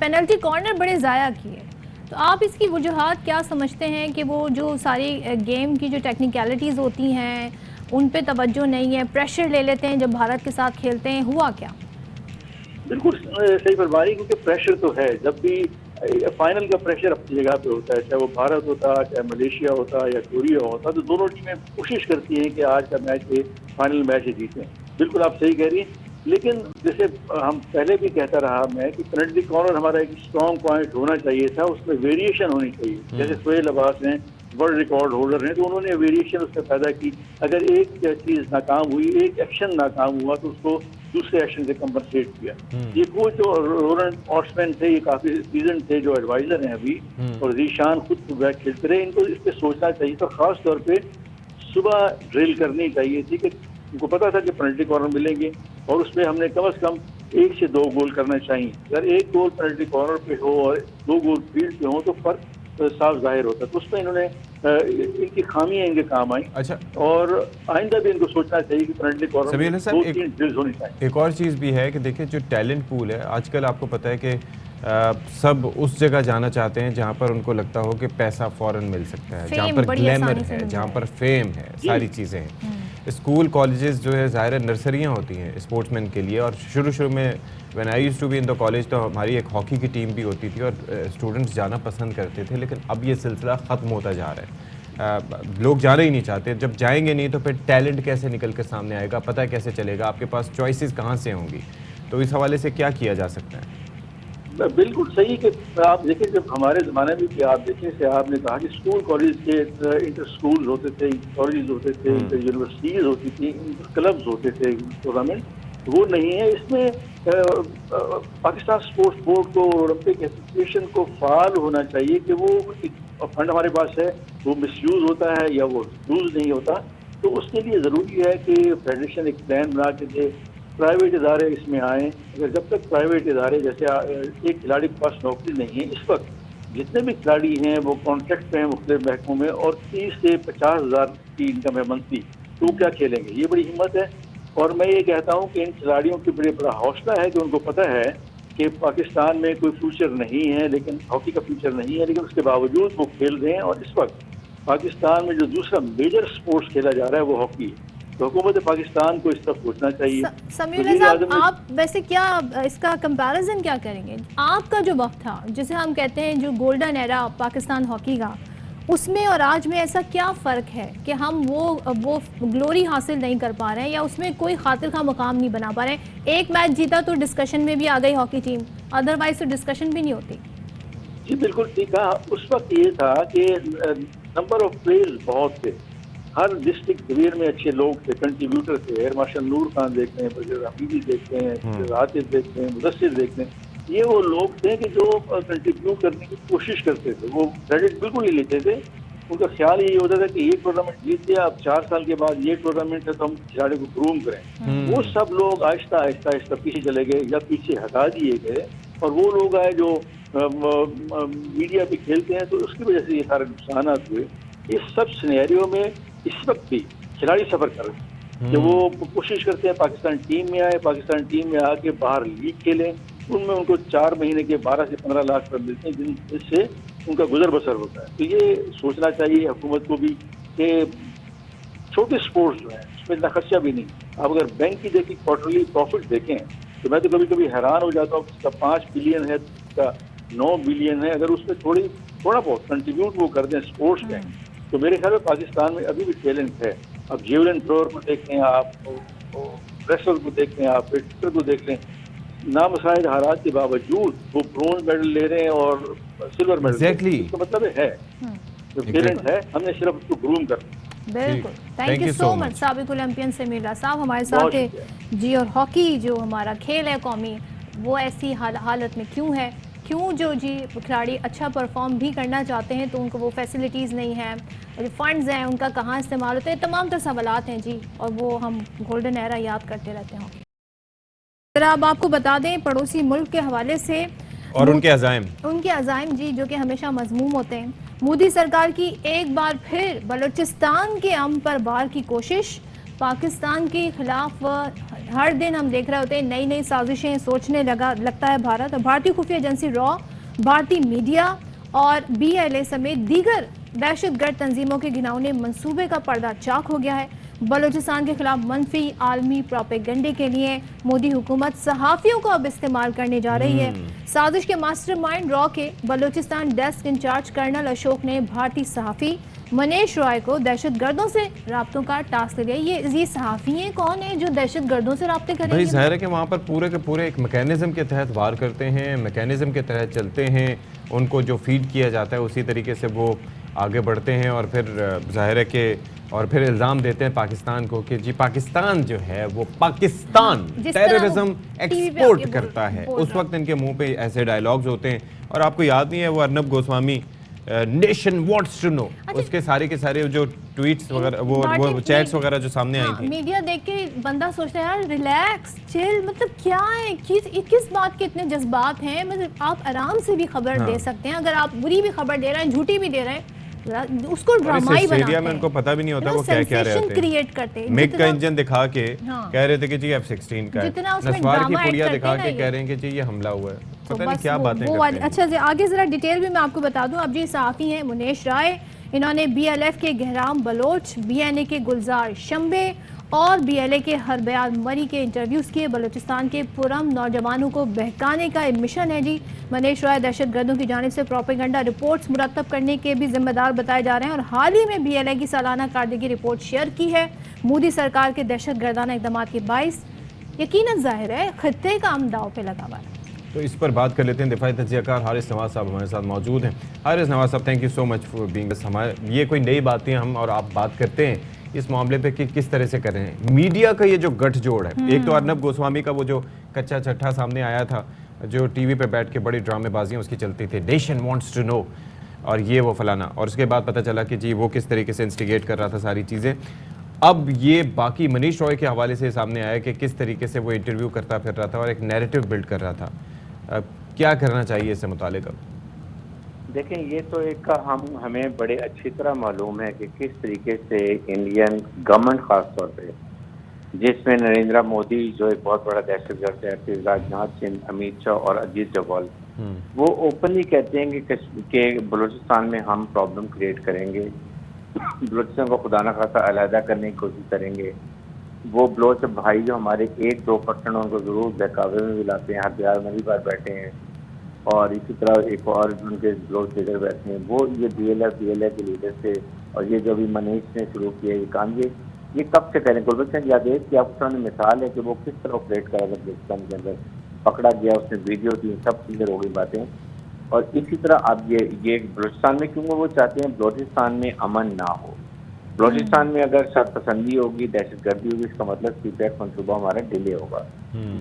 पेनल्टी कॉर्नर बड़े ज़ाया किए, तो आप इसकी वजूहात क्या समझते हैं कि वो जो सारी गेम की जो टेक्निकलिटीज़ होती हैं उन पे तवज्जो नहीं है, प्रेशर ले लेते हैं जब भारत के साथ खेलते हैं, हुआ क्या? बिल्कुल सही फरमा रही, क्योंकि प्रेशर तो है। जब भी फाइनल का प्रेशर अपनी जगह पे होता है, चाहे वो भारत होता, चाहे मलेशिया होता या कोरिया होता, तो दोनों टीमें कोशिश करती हैं कि आज का मैच फाइनल मैच ही जीतें। बिल्कुल आप सही कह रही हैं, लेकिन जैसे हम पहले भी कहता रहा मैं कि पेनल्टी कॉर्नर हमारा एक स्ट्रॉन्ग पॉइंट होना चाहिए था, उसमें वेरिएशन होनी चाहिए। जैसे सोहेल अब्बास हैं, वर्ल्ड रिकॉर्ड होल्डर हैं, तो उन्होंने वेरिएशन उसमें पैदा की। अगर एक चीज़ नाकाम हुई, एक एक्शन नाकाम हुआ, तो उसको दूसरे एक्शन से कंपनसेट किया। ये कोच जो रोलन ऑर्समैन थे, ये काफी सीजन थे, जो एडवाइजर हैं अभी, और जीशान खुद बैक खेलते रहे, इनको इस पर सोचना चाहिए था। खास तौर पे सुबह ड्रिल करनी चाहिए थी कि उनको पता था कि पेनल्टी कॉर्नर मिलेंगे और उसमें हमने कम से कम 1 से 2 गोल करना चाहिए। अगर 1 गोल पेनल्टी कॉर्नर पे हो और 2 गोल फील्ड पे हो तो फर्क साफ जाहिर होता। तो उसमें इन्होंने इनकी खामियां इनके काम आई। अच्छा, और आइंदा भी इनको सोचना चाहिए कि पेनल्टी कॉर्नर में 2-3 ड्रिल्स होनी चाहिए। एक और चीज़ भी है कि देखिए, जो टैलेंट पूल है आजकल, आपको पता है कि सब उस जगह जाना चाहते हैं जहाँ पर उनको लगता हो कि पैसा फ़ौरन मिल सकता है, जहाँ पर ग्लैमर है, जहाँ पर फेम है, सारी चीज़ें हैं। स्कूल कॉलेजेस जो है ज़ाहिर नर्सरियाँ होती हैं स्पोर्ट्समैन के लिए। और शुरू में when I used to be in the college, तो हमारी एक हॉकी की टीम भी होती थी और स्टूडेंट्स जाना पसंद करते थे। लेकिन अब ये सिलसिला ख़त्म होता जा रहा है, लोग जाना ही नहीं चाहते। जब जाएंगे नहीं तो फिर टैलेंट कैसे निकल कर सामने आएगा, पता कैसे चलेगा, आपके पास चॉइसेस कहाँ से होंगी? तो इस हवाले से क्या किया जा सकता है? बिल्कुल सही कि आप देखें, जब हमारे ज़माने में भी आप देखें से आपने कहा कि स्कूल कॉलेज के इंटर स्कूल होते थे, कॉलेज होते थे, इंटर यूनिवर्सिटीज़ होती थी, इंटर क्लब्स होते थे, टूर्नामेंट, वो नहीं है। इसमें पाकिस्तान स्पोर्ट्स बोर्ड को, ओलंपिक एसोसिएशन को फाल होना चाहिए कि वो फंड हमारे पास है, वो मिसयूज़ होता है या वो यूज़ नहीं होता। तो उसके लिए ज़रूरी है कि फेडरेशन एक प्लान बना के दे, प्राइवेट इदारे इसमें आएँ। अगर जब तक प्राइवेट इदारे, जैसे एक खिलाड़ी के पास नौकरी नहीं है, इस वक्त जितने भी खिलाड़ी हैं वो कॉन्ट्रैक्ट पे हैं मुख्तलिफ महकमों में, और 30 से 50 हज़ार की इनकम है मंथली, तो क्या खेलेंगे? ये बड़ी हिम्मत है। और मैं ये कहता हूँ कि इन खिलाड़ियों की बड़ा हौसला है कि उनको पता है कि पाकिस्तान में कोई फ्यूचर नहीं है, लेकिन हॉकी का फ्यूचर नहीं है, लेकिन उसके बावजूद वो खेल रहे हैं। और इस वक्त पाकिस्तान में जो दूसरा मेजर स्पोर्ट्स खेला जा रहा है वो हॉकी है। तो हुकूमत पाकिस्तान को इस तरफ सोचना चाहिए। समीर साहब, आप वैसे क्या इसका कंपैरिजन क्या करेंगे? आपका जो वक्त था, जिसे हम कहते हैं जो गोल्डन एरा पाकिस्तान हॉकी का, उसमें और आज में ऐसा क्या फ़र्क है कि हम वो ग्लोरी हासिल नहीं कर पा रहे हैं या उसमें कोई खातिर का मुकाम नहीं बना पा रहे हैं? एक मैच जीता तो डिस्कशन में भी आ गई हॉकी टीम, अदरवाइज तो डिस्कशन भी नहीं होती। जी बिल्कुल ठीक है। उस वक्त ये था कि नंबर ऑफ प्लेयर्स बहुत थे, हर डिस्ट्रिक्ट डिवीजन में अच्छे लोग थे, कंट्रीब्यूटर थे। एयर मार्शल नूर खान देखते हैं, बशीर हमीदी देखते हैं, आतिफ देखते हैं, मुदस्सिर देखते हैं। ये वो लोग थे कि जो कंट्रीब्यूट करने की कोशिश करते थे, वो क्रेडिट बिल्कुल नहीं लेते थे। उनका ख्याल ये होता था कि ये टूर्नामेंट जीत गया, अब 4 साल के बाद ये टूर्नामेंट है तो हम खिलाड़ी को ग्रूम करें। वो सब लोग आहिस्ता आहिस्ता आहिस्ता पीछे चले गए या पीछे हटा दिए गए, और वो लोग आए जो मीडिया पे खेलते हैं, तो उसकी वजह से ये सारे नुकसान हुए। इस सब सिनेरियो में इस वक्त भी खिलाड़ी सफर कर रहे हैं कि वो कोशिश करते हैं पाकिस्तान टीम में आए, पाकिस्तान टीम में आके बाहर लीग खेलें। उनमें उनको 4 महीने के 12 से 15 लाख रुपये मिलते हैं, जिससे उनका गुजर बसर होता है। तो ये सोचना चाहिए हुकूमत को भी कि छोटे स्पोर्ट्स जो हैं उसमें इतना खर्चा भी नहीं। आप अगर बैंक की देखिए क्वार्टरली प्रॉफिट देखें तो मैं तो कभी कभी हैरान हो जाता हूँ। इसका 5 बिलियन है, इसका 9 बिलियन है। अगर उसमें थोड़ा बहुत कंट्रीब्यूट वो कर दें स्पोर्ट्स में, तो मेरे ख्याल में पाकिस्तान में अभी भी टैलेंट है। अब जेवलिन थ्रोअर को देखें आप, रेसलर को देखें आप, वेटलिफ्टर को देख लें, नामसाइड हालात के बावजूद वो ब्रोंज मेडल ले रहे हैं और सिल्वर मेडल। इसका मतलब है जो टैलेंट है, हमने सिर्फ उसको ग्रूम करना। बिल्कुल, थैंक यू सो मच साबिक ओलंपियन समीर साहब हमारे साथ है जी। और हॉकी जो हमारा खेल है कौमी, वो ऐसी हालत में क्यों है, क्यों जो जी खिलाड़ी अच्छा परफॉर्म भी करना चाहते हैं तो उनको वो फैसिलिटीज़ नहीं है, जो फंड्स हैं उनका कहाँ इस्तेमाल होते हैं, तमाम तर सवालात हैं जी। और वो हम गोल्डन एरा याद करते रहते हैं। जरा अब आपको बता दें पड़ोसी मुल्क के हवाले से और उनके अज़ाइम जी जो कि हमेशा मज़मूम होते हैं। मोदी सरकार की एक बार फिर बलूचिस्तान के अमन पर बार की कोशिश। पाकिस्तान के खिलाफ हर दिन हम देख रहे होते हैं नई नई साजिशें सोचने लगता है भारत। और भारतीय खुफिया एजेंसी रॉ, भारतीय मीडिया और BLA समेत दीगर दहशतगर्द तंजीमों के घिनौने मंसूबे का पर्दा चाक हो गया है। बलूचिस्तान के खिलाफ मनफी आलमी प्रोपेगेंडे के लिए मोदी हुकूमत सहाफ़ियों को अब इस्तेमाल करने जा रही है। साजिश के मास्टरमाइंड रॉ के Balochistan desk incharge colonel Ashok ने भारतीय सहाफ़ी मनीष रॉय को दहशतगर्दों से राब्तों का टास्क दिया। ये सहाफ़ी हैं कौन है जो दहशतगर्दों से राब्ते करेंगे? भाई ज़ाहिर है कि वहाँ पर पूरे के पूरे एक मैकेनिज़्म के तहत वार करते हैं, मैकेनिज़्म के तहत चलते हैं, उनको जो फीड किया जाता है उसी तरीके से वो आगे बढ़ते हैं। और फिर ज़ाहिर है कि और फिर इल्ज़ाम देते हैं पाकिस्तान को कि जी पाकिस्तान जो है वो पाकिस्तान टेररिज्म एक्सपोर्ट करता है। उस वक्त इनके मुंह पे ऐसे डायलॉग्स होते हैं। और आपको याद नहीं है वो Arnab Goswami nation wants to know, उसके सारे के सारे जो ट्वीट्स वगैरह वो चैट्स वगैरह जो सामने आई थी। मीडिया देख के बंदा सोचता है यार रिलैक्स चिल, मतलब क्या है, किस बात के इतने जज्बात हैं। मतलब आप आराम से भी खबर दे सकते हैं। अगर आप बुरी भी खबर दे रहे हैं, झूठी भी दे रहे हैं, उसको ड्रामाई बनाते हैं। में उनको पता भी नहीं होता वो क्या कह रहे थे। क्रिएट करते हैं, मिग का इंजन दिखा के कह रहे थे कि जी F-16 का है, नस्वार की पुड़िया दिखा के कह रहे हैं कि जी ये हमला हुआ है। पता नहीं क्या बातें करते हैं। अच्छा जी आगे जरा डिटेल भी मैं आपको बता दूं। अब जी सहाफ़ी हैं मुनीश राय, इन्होंने BLF के गहराम बलोच, BNA के गुलजार शंबे और BLA के हरबयाल मरी के इंटरव्यूज़ किए। बलूचिस्तान के पुरम नौजवानों को बहकाने का मिशन है जी। मनीष राय दहशतगर्दों की जानिब से प्रोपेगेंडा रिपोर्ट्स मुरतब करने के भी जिम्मेदार बताए जा रहे हैं। और हाल ही में BLA की सालाना कारदगी रिपोर्ट शेयर की है। मोदी सरकार के दहशतगर्दाना इक़दाम के बाइस यकीनन जाहिर है खत्ते का दाव पे लगा हुआ है। तो इस पर बात कर लेते हैं। दिफाई तज्ज़ियाकार हारिस नवाज साहब हमारे साथ मौजूद हैं। हारिस नवाज साहब thank you so much for being with. हमारे ये कोई नई बातें हम और आप बात करते हैं इस मामले पे कि किस तरह से कर रहे हैं। मीडिया का ये जो गठजोड़ है, एक तो अर्नब गोस्वामी का वो जो कच्चा चट्ठा सामने आया था, जो टीवी पे बैठ के बड़ी ड्रामेबाजियाँ उसकी चलती थी, नेशन वांट्स टू नो और ये वो फलाना, और उसके बाद पता चला कि जी वो किस तरीके से इंस्टिगेट कर रहा था सारी चीज़ें। अब ये बाकी मनीष रॉय के हवाले से सामने आया कि किस तरीके से वो इंटरव्यू करता फिर रहा था और एक नैरेटिव बिल्ड कर रहा था। क्या करना चाहिए इससे मुतालिक? देखें ये तो एक हमें बड़े अच्छी तरह मालूम है कि किस तरीके से इंडियन गवर्नमेंट ख़ास तौर पे, जिसमें नरेंद्र मोदी जो एक बहुत बड़ा दहशतगर्द है, फिर राजनाथ सिंह, अमित शाह और अजीत डोभाल, वो ओपनली कहते हैं कि बलूचिस्तान में हम प्रॉब्लम क्रिएट करेंगे, बलूचिस्तान को खुदा न खासा अलहदा करने की कोशिश करेंगे। वो बलोच भाई जो हमारे 1-2% उनको ज़रूर बहकावे में भी लाते हैं, हथियार में भी बार बैठे हैं, और इसी तरह एक और उनके बलोच लीडर बैठे हैं, वो ये BLA के लीडर थे। और ये जो भी मनीष ने शुरू किया ये काम, ये कब से करें? गुलबचन यादेव की आपके सामने मिसाल है कि वो किस तरह ऑपरेट करा था बलूचिस्तान के अंदर, पकड़ा गया, उसने वीडियो दी, सब क्लियर हो गई बातें। और इसी तरह अब ये बलूचिस्तान में क्योंकि वो चाहते हैं बलूचिस्तान में अमन ना हो, बलूचिस्तान में अगर सरपसंदी होगी, दहशतगर्दी होगी, इसका मतलब सीपैक मंसूबा हमारा डिले होगा।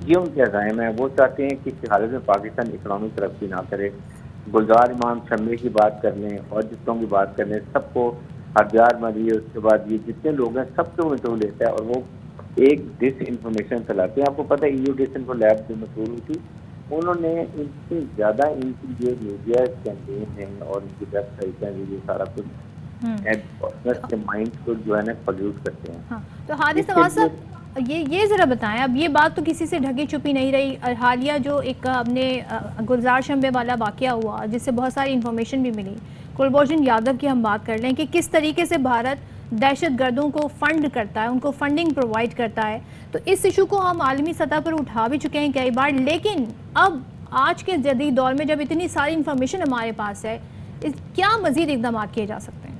ये उनके अज़ाइम है। वो चाहते हैं कि इस हालत में पाकिस्तान इकनॉमी तरक्की ना करे। गुलजार इमाम शम्मे की बात कर लें और जितनों की बात कर लें, सबको हथियार मारिए, उसके बाद ये जितने लोग हैं सबको वो लेता है और वो एक डिस इंफॉर्मेशन फैलाते हैं। आपको पता है EU डिस इन्फो लैब जो मशहूर हुई थी, उन्होंने इनसे ज़्यादा इनकी जो मीडिया कैंपेन है और इनकी वेबसाइट है, ये सारा कुछ के माइंड को जो है ना पॉल्यूट करते हैं। हाँ, तो हारिस नवाज साहब ये ज़रा बताएं, अब ये बात तो किसी से ढकी छुपी नहीं रही। हालिया जो एक हमने गुलजार शम्बे वाला वाक़या हुआ जिससे बहुत सारी इन्फॉर्मेशन भी मिली, कुलभूषण यादव की हम बात कर लें कि किस तरीके से भारत दहशतगर्दों को फंड करता है, उनको फंडिंग प्रोवाइड करता है। तो इस इशू को हम आलमी सतह पर उठा भी चुके हैं कई बार, लेकिन अब आज के जदीद दौर में जब इतनी सारी इन्फॉर्मेशन हमारे पास है, क्या मज़ीद इक़दाम किए जा सकते हैं?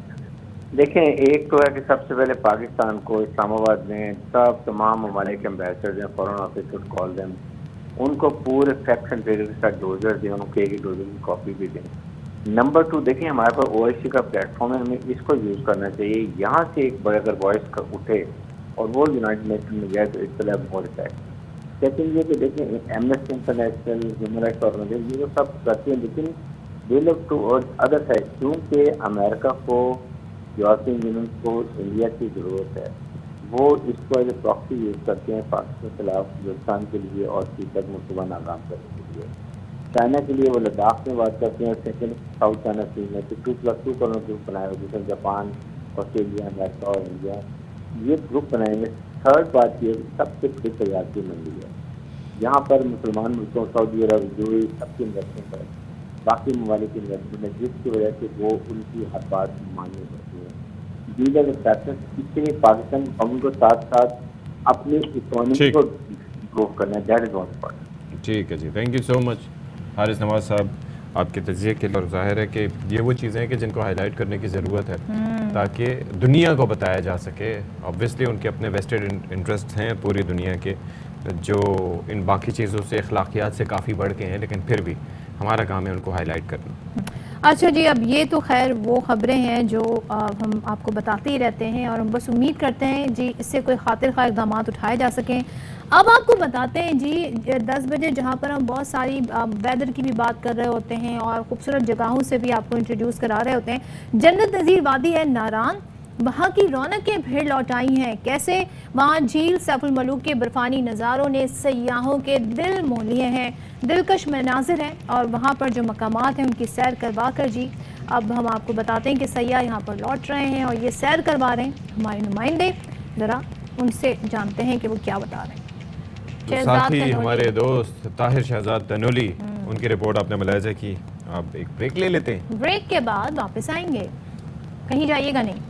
देखें, एक तो है कि सबसे पहले पाकिस्तान को इस्लामाबाद में तमाम ममालिक एम्बेसडर हैं, foreign office should call them, उनको पूरे फैक्ट्स एंड फिगर के साथ डोजर दें, उनको एक डोजर की कॉपी भी दें। नंबर 2, देखिए हमारे पास OIC का प्लेटफॉर्म है, हमें इसको यूज़ करना चाहिए। यहाँ से एक बड़ा अगर वॉइस उठे और वो यूनाइटेड नेशन में जाए तो इस तरह बहुत अच्छा है। सेकेंड ये कि देखें Amnesty International, human rights organisation, ये सब करते हैं, लेकिन they look to other side, क्योंकि अमेरिका को, यूरोपियन यूनियन को इंडिया की ज़रूरत है। वो इसको एज ए प्रॉक्सी यूज़ करते हैं पाकिस्तान के खिलाफ, हिंदुस्तान के लिए और सीपैक मंसूबा नाकाम करने के लिए। चाइना के लिए वो लद्दाख में बात करते हैं, सेकेंड साउथ चाइना सी में 2+2 करोड़ ग्रुप बनाए हुए, जिसमें जापान, ऑस्ट्रेलिया, अमेरिका और इंडिया ये ग्रुप बनाएंगे। थर्ड बात ये सबसे बड़ी तैयारी मंडी है, यहाँ पर मुसलमान मुल्कों, सऊदी अरब, यूएई सबकी इन्वेस्टमेंट है, बाकी ममालिक की इन्वेस्टमेंट है, जिसकी वजह से वो उनकी हर बात माननी पड़ती है। दीगर फैक्टर्स, इसलिए पाकिस्तान गवर्नमेंट को साथ साथ अपनी इकोनॉमी को इम्प्रूव करना है, दैट इज व्हाट इम्पोर्टेंट। ठीक है जी, thank you so much Haris Nawaz साहब आपके तजिए के लिए। और जाहिर है कि ये वो चीज़ें हैं कि जिनको हाईलाइट करने की ज़रूरत है ताकि दुनिया को बताया जा सके। ऑब्वियसली उनके अपने वेस्टेड इंटरेस्ट हैं पूरी दुनिया के, जो इन बाकी चीज़ों से, अखलाकियात से काफ़ी बढ़ के हैं, लेकिन फिर भी हमारा काम है उनको हाईलाइट करना। अच्छा जी, अब ये तो खैर वो ख़बरें हैं जो हम आपको बताते ही रहते हैं और हम बस उम्मीद करते हैं जी इससे कोई खातिर खा इक़दाम उठाए जा सकें। अब आपको बताते हैं जी 10 बजे जहाँ पर हम बहुत सारी वेदर की भी बात कर रहे होते हैं और ख़ूबसूरत जगहों से भी आपको इंट्रोड्यूस करा रहे होते हैं। जन्नत नज़ीर वादी है नारान, वहाँ की रौनकें फिर लौट आई हैं। कैसे वहाँ झील सैफुल मलूक के बर्फानी नज़ारों ने सयाहों के दिल मोह लिए हैं। दिलकश मनाजिर हैं और वहाँ पर जो मकामात हैं उनकी सैर करवा कर जी अब हम आपको बताते हैं कि सयाह यहाँ पर लौट रहे हैं और ये सैर करवा रहे हैं हमारे नुमाइंदे। ज़रा उनसे जानते हैं कि वो क्या बता रहे हैं। तो साथ ही हमारे दोस्त ताहिर शहजाद तनोली, उनकी रिपोर्ट आपने मुलाहिजा की। अब एक ब्रेक ले लेते हैं, ब्रेक के बाद वापस आएंगे, कहीं जाइएगा नहीं।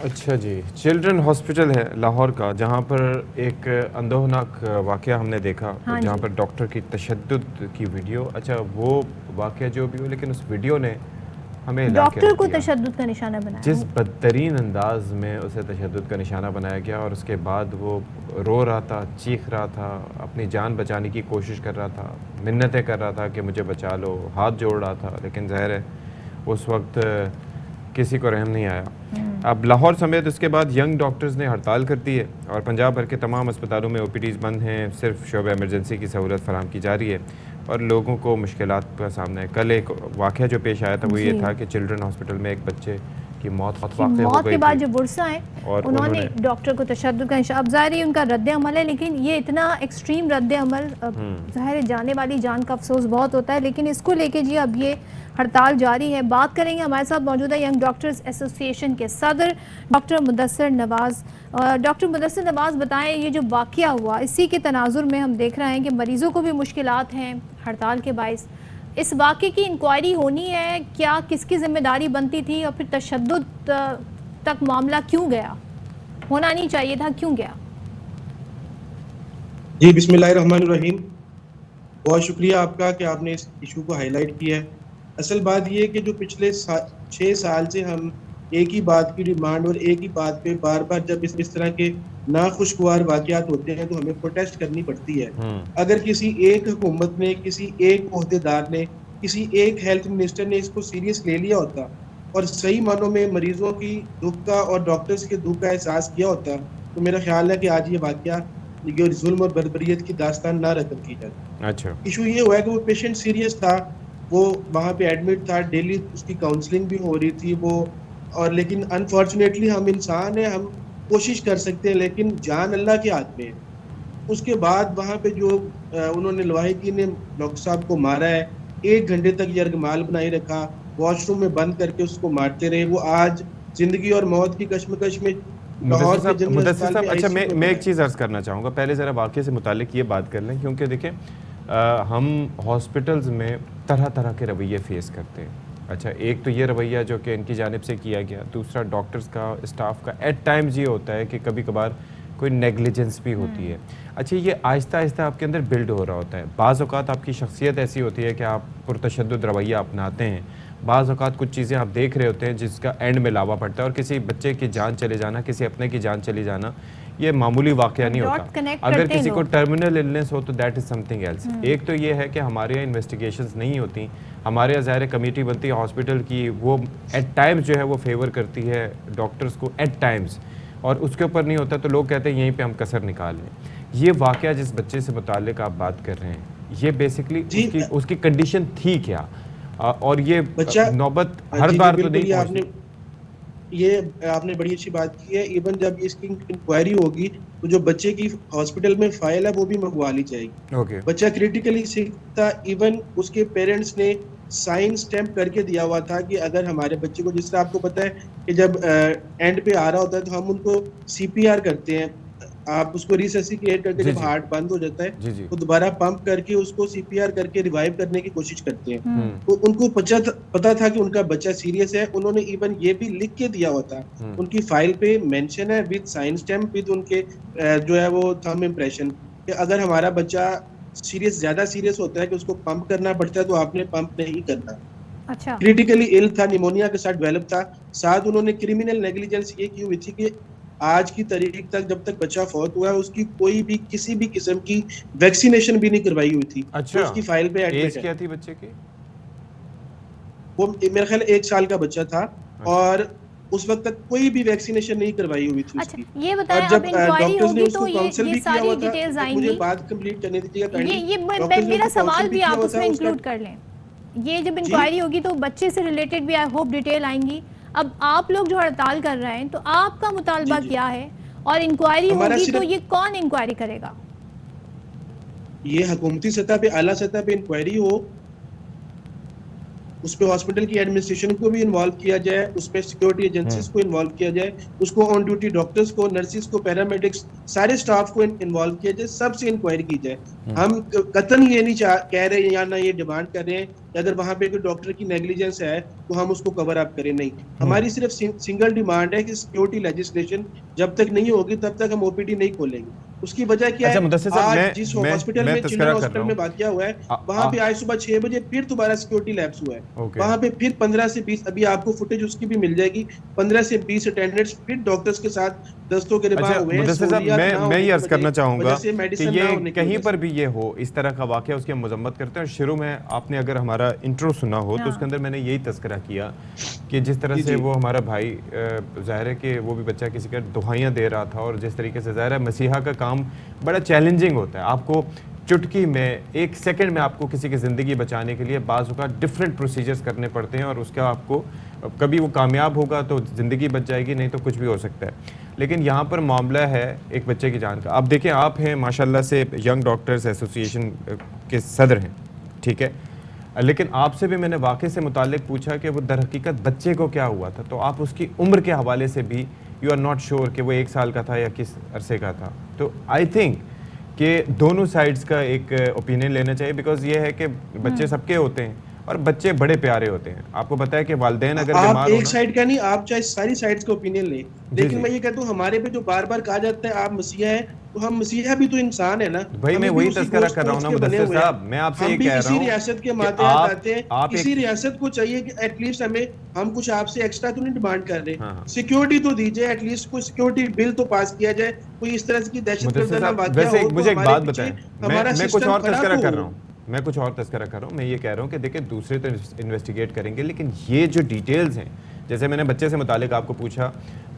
अच्छा जी, चिल्ड्रन हॉस्पिटल है लाहौर का, जहाँ पर एक अंदोहनाक वाक़या हमने देखा, हाँ जहाँ पर डॉक्टर की तशद्दुद की वीडियो, अच्छा वो वाक़या जो भी हो, लेकिन उस वीडियो ने हमें डॉक्टर को तशद्दुद का निशाना बनाया, जिस बदतरीन अंदाज में उसे तशद्दुद का निशाना बनाया गया। और उसके बाद वो रो रहा था, चीख रहा था, अपनी जान बचाने की कोशिश कर रहा था, मिन्नतें कर रहा था कि मुझे बचा लो, हाथ जोड़ रहा था, लेकिन ज़ाहिर है उस वक्त किसी को रहम नहीं आया। अब लाहौर समेत इसके बाद यंग डॉक्टर्स ने हड़ताल कर दी है और पंजाब भर के तमाम अस्पतालों में OPDs बंद हैं, सिर्फ शोबे एमरजेंसी की सहूलत फराहम की जा रही है और लोगों को मुश्किलात का सामना है। कल एक वाक़या जो पेश आया था वो ये था कि चिल्ड्रन हॉस्पिटल में एक बच्चे की मौत के बाद जो बुरसा है और उन्होंने डॉक्टर को तशद्दुद का निशाना, अब ज़ाहिर है उनका रद्द अमल है, लेकिन ये इतना एक्सट्रीम रद्द अमल, ज़ाहिर जाने वाली जान का अफसोस बहुत होता है, लेकिन इसको लेके जी अब ये हड़ताल जारी है। बात करेंगे, हमारे साथ मौजूद है यंग डॉक्टर्स एसोसिएशन के सदर डॉक्टर मुदस्सिर नवाज़। डॉक्टर मुदस्सिर नवाज़, बताएं ये जो वाक़या हुआ इसी के तनाजुर में हम देख रहे हैं कि मरीज़ों को भी मुश्किलात हैं हड़ताल के बाइस, इस वाक़े की इंक्वायरी होनी है क्या, किसकी जिम्मेदारी बनती थी और फिर तशद्दुद तक मामला क्यों गया, होना नहीं चाहिए था, क्यों गया? जी बिस्मिल्लाहिर्रहमानिर्रहीम, बहुत शुक्रिया आपका कि आपने इस इशू को हाईलाइट किया है। असल बात ये है कि जो पिछले 6 साल से हम एक ही बात की डिमांड और एक ही बात पे बार बार जब इस तरह के नाखुशगवार वाकयात होते हैं तो हमें प्रोटेस्ट करनी पड़ती है। अगर किसी एक हुकूमत ने, किसी एक ओहदेदार ने, किसी एक हेल्थ मिनिस्टर ने इसको सीरियस ले लिया होता और सही मानों में मरीजों की दुख का और डॉक्टर्स के दुख का एहसास किया होता, तो मेरा ख्याल है कि आज ये वाकया, ये जुल्म और बर्बरियत की दास्तान ना रकम की जाती। अच्छा, इशू ये हुआ है कि वो पेशेंट सीरियस था, वो वहाँ पे एडमिट था, डेली उसकी काउंसलिंग भी हो रही थी वो, और लेकिन अनफॉर्चुनेटली हम इंसान हैं, हम कोशिश कर सकते हैं लेकिन जान अल्लाह के हाथ में है। उसके बाद वहाँ पे जो उन्होंने लवाहिकी ने डॉक्टर साहब को मारा है, 1 घंटे तक यरगमाल बनाए रखा, वॉशरूम में बंद करके उसको मारते रहे। वो आज जिंदगी और मौत की कश्मकश में लाहौर के जनरल मुदस्सिर अस्पताल साहब, में अच्छा ICU मैं एक चीज़ अर्ज़ करना चाहूँगा, पहले ज़रा वाक़े से मुतालिक ये बात कर लें, क्योंकि देखें हम हॉस्पिटल्स में तरह तरह के रवैये फेस करते हैं। अच्छा, एक तो ये रवैया जो कि इनकी जानिब से किया गया, दूसरा डॉक्टर्स का, स्टाफ का एट टाइम्स ये होता है कि कभी कभार कोई नेग्लिजेंस भी होती है। अच्छा, ये आहिस्ता आहिस्ता आपके अंदर बिल्ड हो रहा होता है। बाज़ औक़ात आपकी शख्सियत ऐसी होती है कि आप पुरतशद्दुद रवैया अपनाते हैं, बाज़ औक़ात कुछ चीज़ें आप देख रहे होते हैं जिसका एंड में लावा पड़ता है, और किसी बच्चे की जान चले जाना, किसी अपने की जान चली जाना, ये मामूली वाक़या नहीं होता। अगर किसी को टर्मिनल इलनेस हो तो दैट इज़ समथिंग एल्स। एक तो ये है कि हमारे यहाँ इन्वेस्टिगेशंस नहीं होती, हमारे यहाँ ज़ाहिर कमेटी बनती है हॉस्पिटल की, वो एट टाइम्स जो है वो फेवर करती है डॉक्टर्स को एट टाइम्स, और उसके ऊपर नहीं होता तो लोग कहते हैं यहीं पे हम कसर निकाल लें। ये वाक़या जिस बच्चे से मुताल्लिक आप बात कर रहे हैं, ये बेसिकली उसकी कंडीशन थी क्या, और ये नौबत हर बार तो नहीं पहुंचती। ये आपने बड़ी अच्छी बात की है। इवन जब इसकी इंक्वायरी होगी तो जो बच्चे की हॉस्पिटल में फाइल है वो भी मंगवा ली जाएगी। बच्चा क्रिटिकली सिक था, इवन उसके पेरेंट्स ने साइन स्टैम्प करके दिया हुआ था कि अगर हमारे बच्चे को, जिस तरह आपको पता है कि जब एंड पे आ रहा होता है तो हम उनको CPR करते हैं, आप उसको रिससिकेट करके जब हार्ट बंद हो जाता है तो दोबारा पंप करके उसको CPR करके रिवाइव करने की कोशिश करते हैं। तो उनको पता था कि उनका बच्चा सीरियस है, उन्होंने इवन ये भी लिख के दिया हुआ था, उनकी फाइल पे मेंशन है विद साइन स्टैम्प, विद उनके जो है वो थंब इम्प्रेशन, कि अगर हमारा बच्चा ज्यादा सीरियस होता है कि उसको पंप करना पड़ता है तो आपने पंप नहीं करना। अच्छा, क्रिटिकली इल था, निमोनिया के साथ डेवलप था। साथ उन्होंने क्रिमिनल नेग्लिजेंस ये की हुई थी कि आज की तारीख तक, जब तक बच्चा फौत हुआ है, उसकी कोई भी किसी भी किस्म की वैक्सीनेशन भी नहीं करवाई हुई थी। अच्छा, तो उसकी फाइल पे एडमिट है। क्या थी बच्चे की? वो मेरा ख्याल 1 साल का बच्चा था और उस वक्त तक कोई भी वैक्सीनेशन नहीं करवाई हुई थी उसकी। ये बताएं, अब इंक्वायरी होगी तो ये सारी डिटेल्स आएंगी। मुझे बात कंप्लीट करने दीजिएगा। ये मेरा सवाल भी आप उसमें इंक्लूड कर लें। ये जब इंक्वायरी होगी तो बच्चे से रिलेटेड भी आई होप डिटेल आएंगी। अब आप लोग जो हड़ताल कर रहे हैं तो आपका मुतालबा क्या है, और इंक्वायरी होगी तो ये कौन इंक्वायरी करेगा? ये हुकूमती सतह पे, आला सतह पे इंक्वायरी हो, उस पे हॉस्पिटल की एडमिनिस्ट्रेशन को भी इन्वॉल्व किया जाए, उस पे सिक्योरिटी एजेंसीज को इन्वॉल्व किया जाए, उसको ऑन ड्यूटी डॉक्टर्स को, नर्सिस को, पैरामेडिक्स, सारे स्टाफ को इन्वॉल्व किया जाए, सबसे इंक्वायरी की जाए। हम कतई ये नहीं कह रहे हैं या ना ये डिमांड कर रहे हैं कि अगर वहाँ पे कोई डॉक्टर की नेग्लिजेंस है तो हम उसको कवर अप करें, नहीं। हमारी सिर्फ सिंगल डिमांड है कि सिक्योरिटी लेजिस्लेशन जब तक नहीं होगी तब तक हम OPD नहीं खोलेंगे। उसकी वजह क्या है? आज जिस हॉस्पिटल में, चिल्ड्रन हॉस्पिटल में वाकया हुआ है, वहाँ पे आज सुबह 6 बजे फिर दोबारा सिक्योरिटी लैप्स हुआ है। वहाँ पे फिर 15 से 20, अभी आपको फुटेज उसकी भी मिल जाएगी, 15 से 20 अटेंडेंट्स फिर डॉक्टर्स के साथ दस्तों के रिबाह हुए हैं। मैं ये अर्ज करना चाहूंगा कि ये कहीं पर भी ये हो इस तरह का वाकया, उसकी हम मजम्मत करते हैं। शुरू में आपने अगर हमारा इंट्रो सुना हो तो उसके अंदर मैंने यही तस्करा किया कि जिस तरह से वो हमारा भाई, ज़ाहिर है कि वो भी बच्चा किसी का दुहाइयाँ दे रहा था, और जिस तरीके से ज़ाहिर है मसीहा का काम बड़ा चैलेंजिंग होता है। आपको चुटकी में, 1 सेकंड में आपको किसी की ज़िंदगी बचाने के लिए बाज़ का डिफरेंट प्रोसीजर्स करने पड़ते हैं, और उसका आपको कभी वो कामयाब होगा तो ज़िंदगी बच जाएगी, नहीं तो कुछ भी हो सकता है। लेकिन यहाँ पर मामला है एक बच्चे की जान का। अब देखें, आप हैं माशाल्लाह से यंग डॉक्टर्स एसोसिएशन के सदर हैं, ठीक है, लेकिन आपसे भी मैंने वाक़े से मुतालिक पूछा कि वो दर हकीकत बच्चे को क्या हुआ था, तो आप उसकी उम्र के हवाले से भी यू आर नॉट श्योर कि वो 1 साल का था या किस अरसे का था। तो आई थिंक कि दोनों साइड्स का एक ओपिनियन लेना चाहिए, बिकॉज ये है कि बच्चे सबके होते हैं, और बच्चे बड़े प्यारे होते हैं। आपको पता है कि वालिदैन अगर आप बीमार एक हो ना, साइड का नहीं, आप चाहे सारी साइड्स का ओपिनियन लें, लेकिन मैं ये कहता हूँ हमारे पे जो बार बार कहा जाता है आप मसीहा है, तो हम मसीहा भी तो इंसान है ना भाई मैं वही तस्करा कर रहा हूँ ना मुदस्सिर साहब, मैं आपसे ये कह रहा हूँ किसी रियासत के मातहत आते हैं, किसी रियासत को चाहिए कि एटलीस्ट हमें, हम कुछ आपसे एक्स्ट्रा तो नहीं डिमांड कर रहे, सिक्योरिटी तो दीजिए, एटलीस्ट कोई सिक्योरिटी बिल तो पास किया जाए, कोई इस तरह की दहशतगर्दाना वाक़या हो। मुझे एक बात बताएं, हमारा मैं कुछ और सिस्टम तस्करा खराब कर रहा हूँ, मैं कुछ और तस्करा कर रहा हूँ। मैं ये कह रहा हूँ कि देखिए दूसरे तो इन्वेस्टिगेट करेंगे, लेकिन ये जो डिटेल्स हैं, जैसे मैंने बच्चे से मुतालिक आपको पूछा,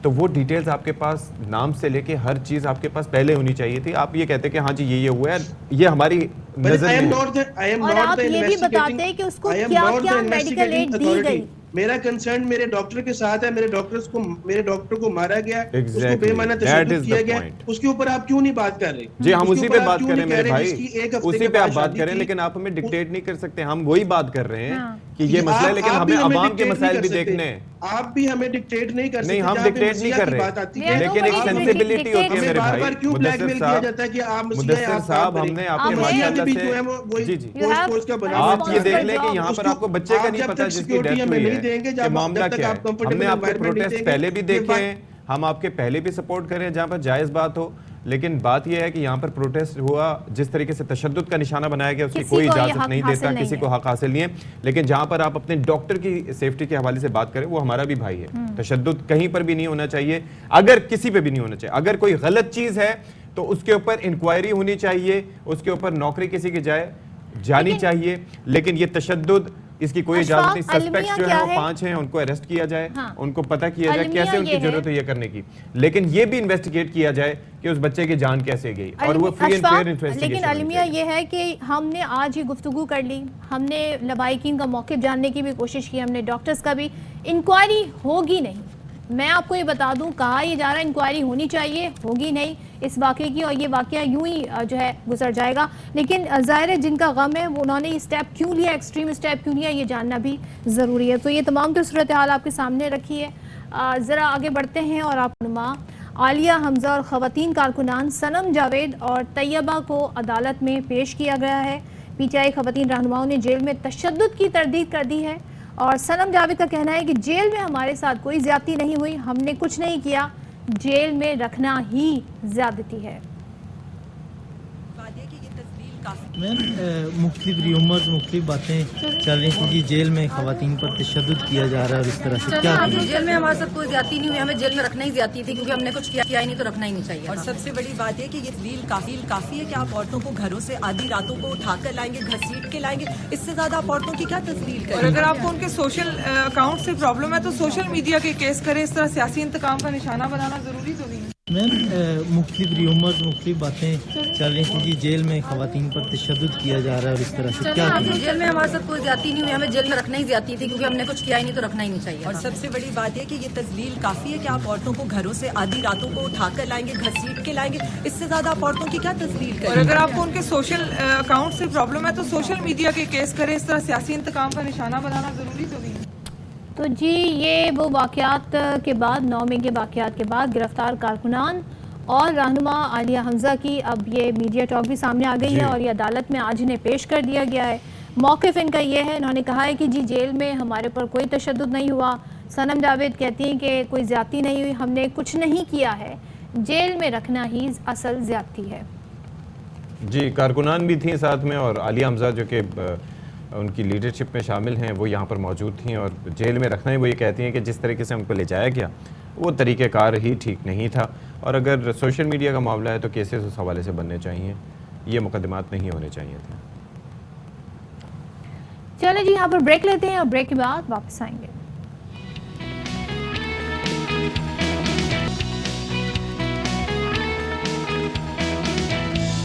तो वो डिटेल्स आपके पास नाम से लेके हर चीज़ आपके पास पहले होनी चाहिए थी। आप ये कहते कि हाँ जी ये हुआ है, ये हमारी नजर में है। और आप ये भी बताते हैं कि उसको क्या मेडिकल एड दी गई। मेरा कंसर्न मेरे डॉक्टर के साथ है, मेरे डॉक्टर को मारा गया, उसको बेमाना तशद्दुद किया गया, उसके ऊपर आप क्यों नहीं बात कर रहे? जी हम उसी पे बात करें मेरे भाई, उसी पे आप बात करें, लेकिन आप हमें डिक्टेट नहीं कर सकते। हम वही बात कर रहे हैं कि ये मसला है, लेकिन हमें अवाम के मसाइल भी देखने हैं। आप भी हमें डिक्टेट नहीं कर सकते। नहीं, हम डिक्टेट नहीं कर रहे, लेकिन एक सेंसिबिलिटी होती है मेरे भाई। क्यों ब्लैकमेल किया जाता है कि आप मुदस्सिर साहब, हमने आपके माशाल्लाह से जी आप ये देख लें कि यहाँ पर आपको बच्चे का नहीं पता जिसकी डेथ हुई है कि मामला क्या है। हमने आपके प्रोटेस्ट पहले भी देखे हैं, हम आपके पहले भी सपोर्ट करें जहाँ पर जायज़ बात हो, लेकिन बात यह है कि यहाँ पर प्रोटेस्ट हुआ, जिस तरीके से तशद्दुद का निशाना बनाया गया उसकी कोई इजाजत नहीं देता, किसी को हक हासिल नहीं है। लेकिन जहाँ पर आप अपने डॉक्टर की सेफ्टी के हवाले से बात करें, वो हमारा भी भाई है। तशद्दुद कहीं पर भी नहीं होना चाहिए, अगर किसी पे भी नहीं होना चाहिए। अगर कोई गलत चीज़ है तो उसके ऊपर इंक्वायरी होनी चाहिए, उसके ऊपर नौकरी किसी की जानी चाहिए, लेकिन ये तशद्दुद इसकी कोई इजाजत नहीं। सस्पेक्ट जो है वो 5 हैं, उनको अरेस्ट किया जाए, उनको पता किया जाए कैसे उनकी जरूरत है ये करने की, लेकिन ये भी इन्वेस्टिगेट किया जाए कि उस बच्चे की जान कैसे गई और वो फ्री एंड फेयर इन्वेस्टिगेशन। लेकिन अलमिया ये है कि हमने आज ही गुफ्तगू कर ली, हमने लबाइकीन का मौक़िफ़ जानने की भी कोशिश की, हमने डॉक्टर्स का भी, इंक्वायरी होगी नहीं। मैं आपको ये बता दूं, कहा ये जा रहा है इंक्वायरी होनी चाहिए, होगी नहीं इस वाक़े की, और ये वाक़या यूं ही जो है गुजर जाएगा। लेकिन ज़ाहिर है जिनका गम है वो उन्होंने ये स्टेप क्यों लिया, एक्सट्रीम स्टेप क्यों लिया, ये जानना भी ज़रूरी है। तो ये तमाम तो सूरत हाल आपके सामने रखी है। ज़रा आगे बढ़ते हैं और आप नुमा आलिया हमजा और ख़वातीन कारकुनान सनम जावेद और तैयबा को अदालत में पेश किया गया है। PTI ख़वातीन रहनुमाओं ने जेल में तशद्दुद की तरदीद कर दी है और सनम जावेद का कहना है कि जेल में हमारे साथ कोई ज्यादती नहीं हुई, हमने कुछ नहीं किया, जेल में रखना ही ज्यादती है। मैम मुख्तलिफ र्यूमर्स, मुख्तलिफ बातें चल रही थी कि जेल में ख़वातीन पर तशद्दुद किया जा रहा है और इस तरह से क्या जेल में हमारे साथ कोई ज्यादती नहीं हुई, हमें जेल में रखना ही ज्यादती थी क्योंकि हमने कुछ किया ही नहीं तो रखना ही नहीं चाहिए। और सबसे बड़ी बात है कि ये तस्वीर काफ़ी है कि आप औरतों को घरों से आधी रातों को उठाकर लाएंगे, घसीट के लाएंगे, इससे ज़्यादा आप औरतों की क्या तस्वीर करें। और अगर आपको उनके सोशल अकाउंट से प्रॉब्लम है तो सोशल मीडिया के केस करें, इस तरह सियासी इंतकाम का निशाना बनाना ज़रूरी तो नहीं है। मैम मुख्तलिफ र्यूमर्स, मुख्तलिफ बातें चल रही थी कि जेल में ख़वातीन पर तशद्दुद किया जा रहा है और इस तरह से क्या जेल में हमारे साथ कोई ज्यादती नहीं हुई, हमें जेल में रखना ही ज्यादती थी क्योंकि हमने कुछ किया ही नहीं तो रखना ही नहीं चाहिए। और सबसे बड़ी बात है कि ये तस्वीर काफ़ी है कि आप औरतों को घरों से आधी रातों को उठाकर लाएंगे, घसीट के लाएंगे, इससे ज़्यादा आप औरतों की क्या तस्वीर करें। और अगर आपको उनके सोशल अकाउंट से प्रॉब्लम है तो सोशल मीडिया के केस करें, इस तरह सियासी इंतकाम का निशाना बनाना ज़रूरी तो नहीं है। तो जी ये वो वाक़यात के बाद, 9 मई के वाक़यात के बाद गिरफ्तार कारकुनान और रहनुमा आलिया हमजा की अब ये मीडिया टॉक भी सामने आ गई है और ये अदालत में आज इन्हें पेश कर दिया गया है। मौक़िफ़ इनका ये है, इन्होंने कहा है कि जी जेल में हमारे पर कोई तशद्दुद नहीं हुआ। सनम जावेद कहती हैं कि कोई ज़्यादती नहीं हुई, हमने कुछ नहीं किया है, जेल में रखना ही असल ज़्यादती है। जी कारकुनान भी थी साथ में और आलिया हमजा जो कि उनकी लीडरशिप में शामिल हैं वो यहाँ पर मौजूद थी और जेल में रखना ही वो ये कहती हैं कि जिस तरीके से हमको ले जाया गया वो तरीक़ेकार ही ठीक नहीं था और अगर सोशल मीडिया का मामला है तो केसेस उस हवाले से बनने चाहिए, ये मुकदमात नहीं होने चाहिए थे। चलें जी यहाँ पर ब्रेक लेते हैं और ब्रेक के बाद वापस आएंगे।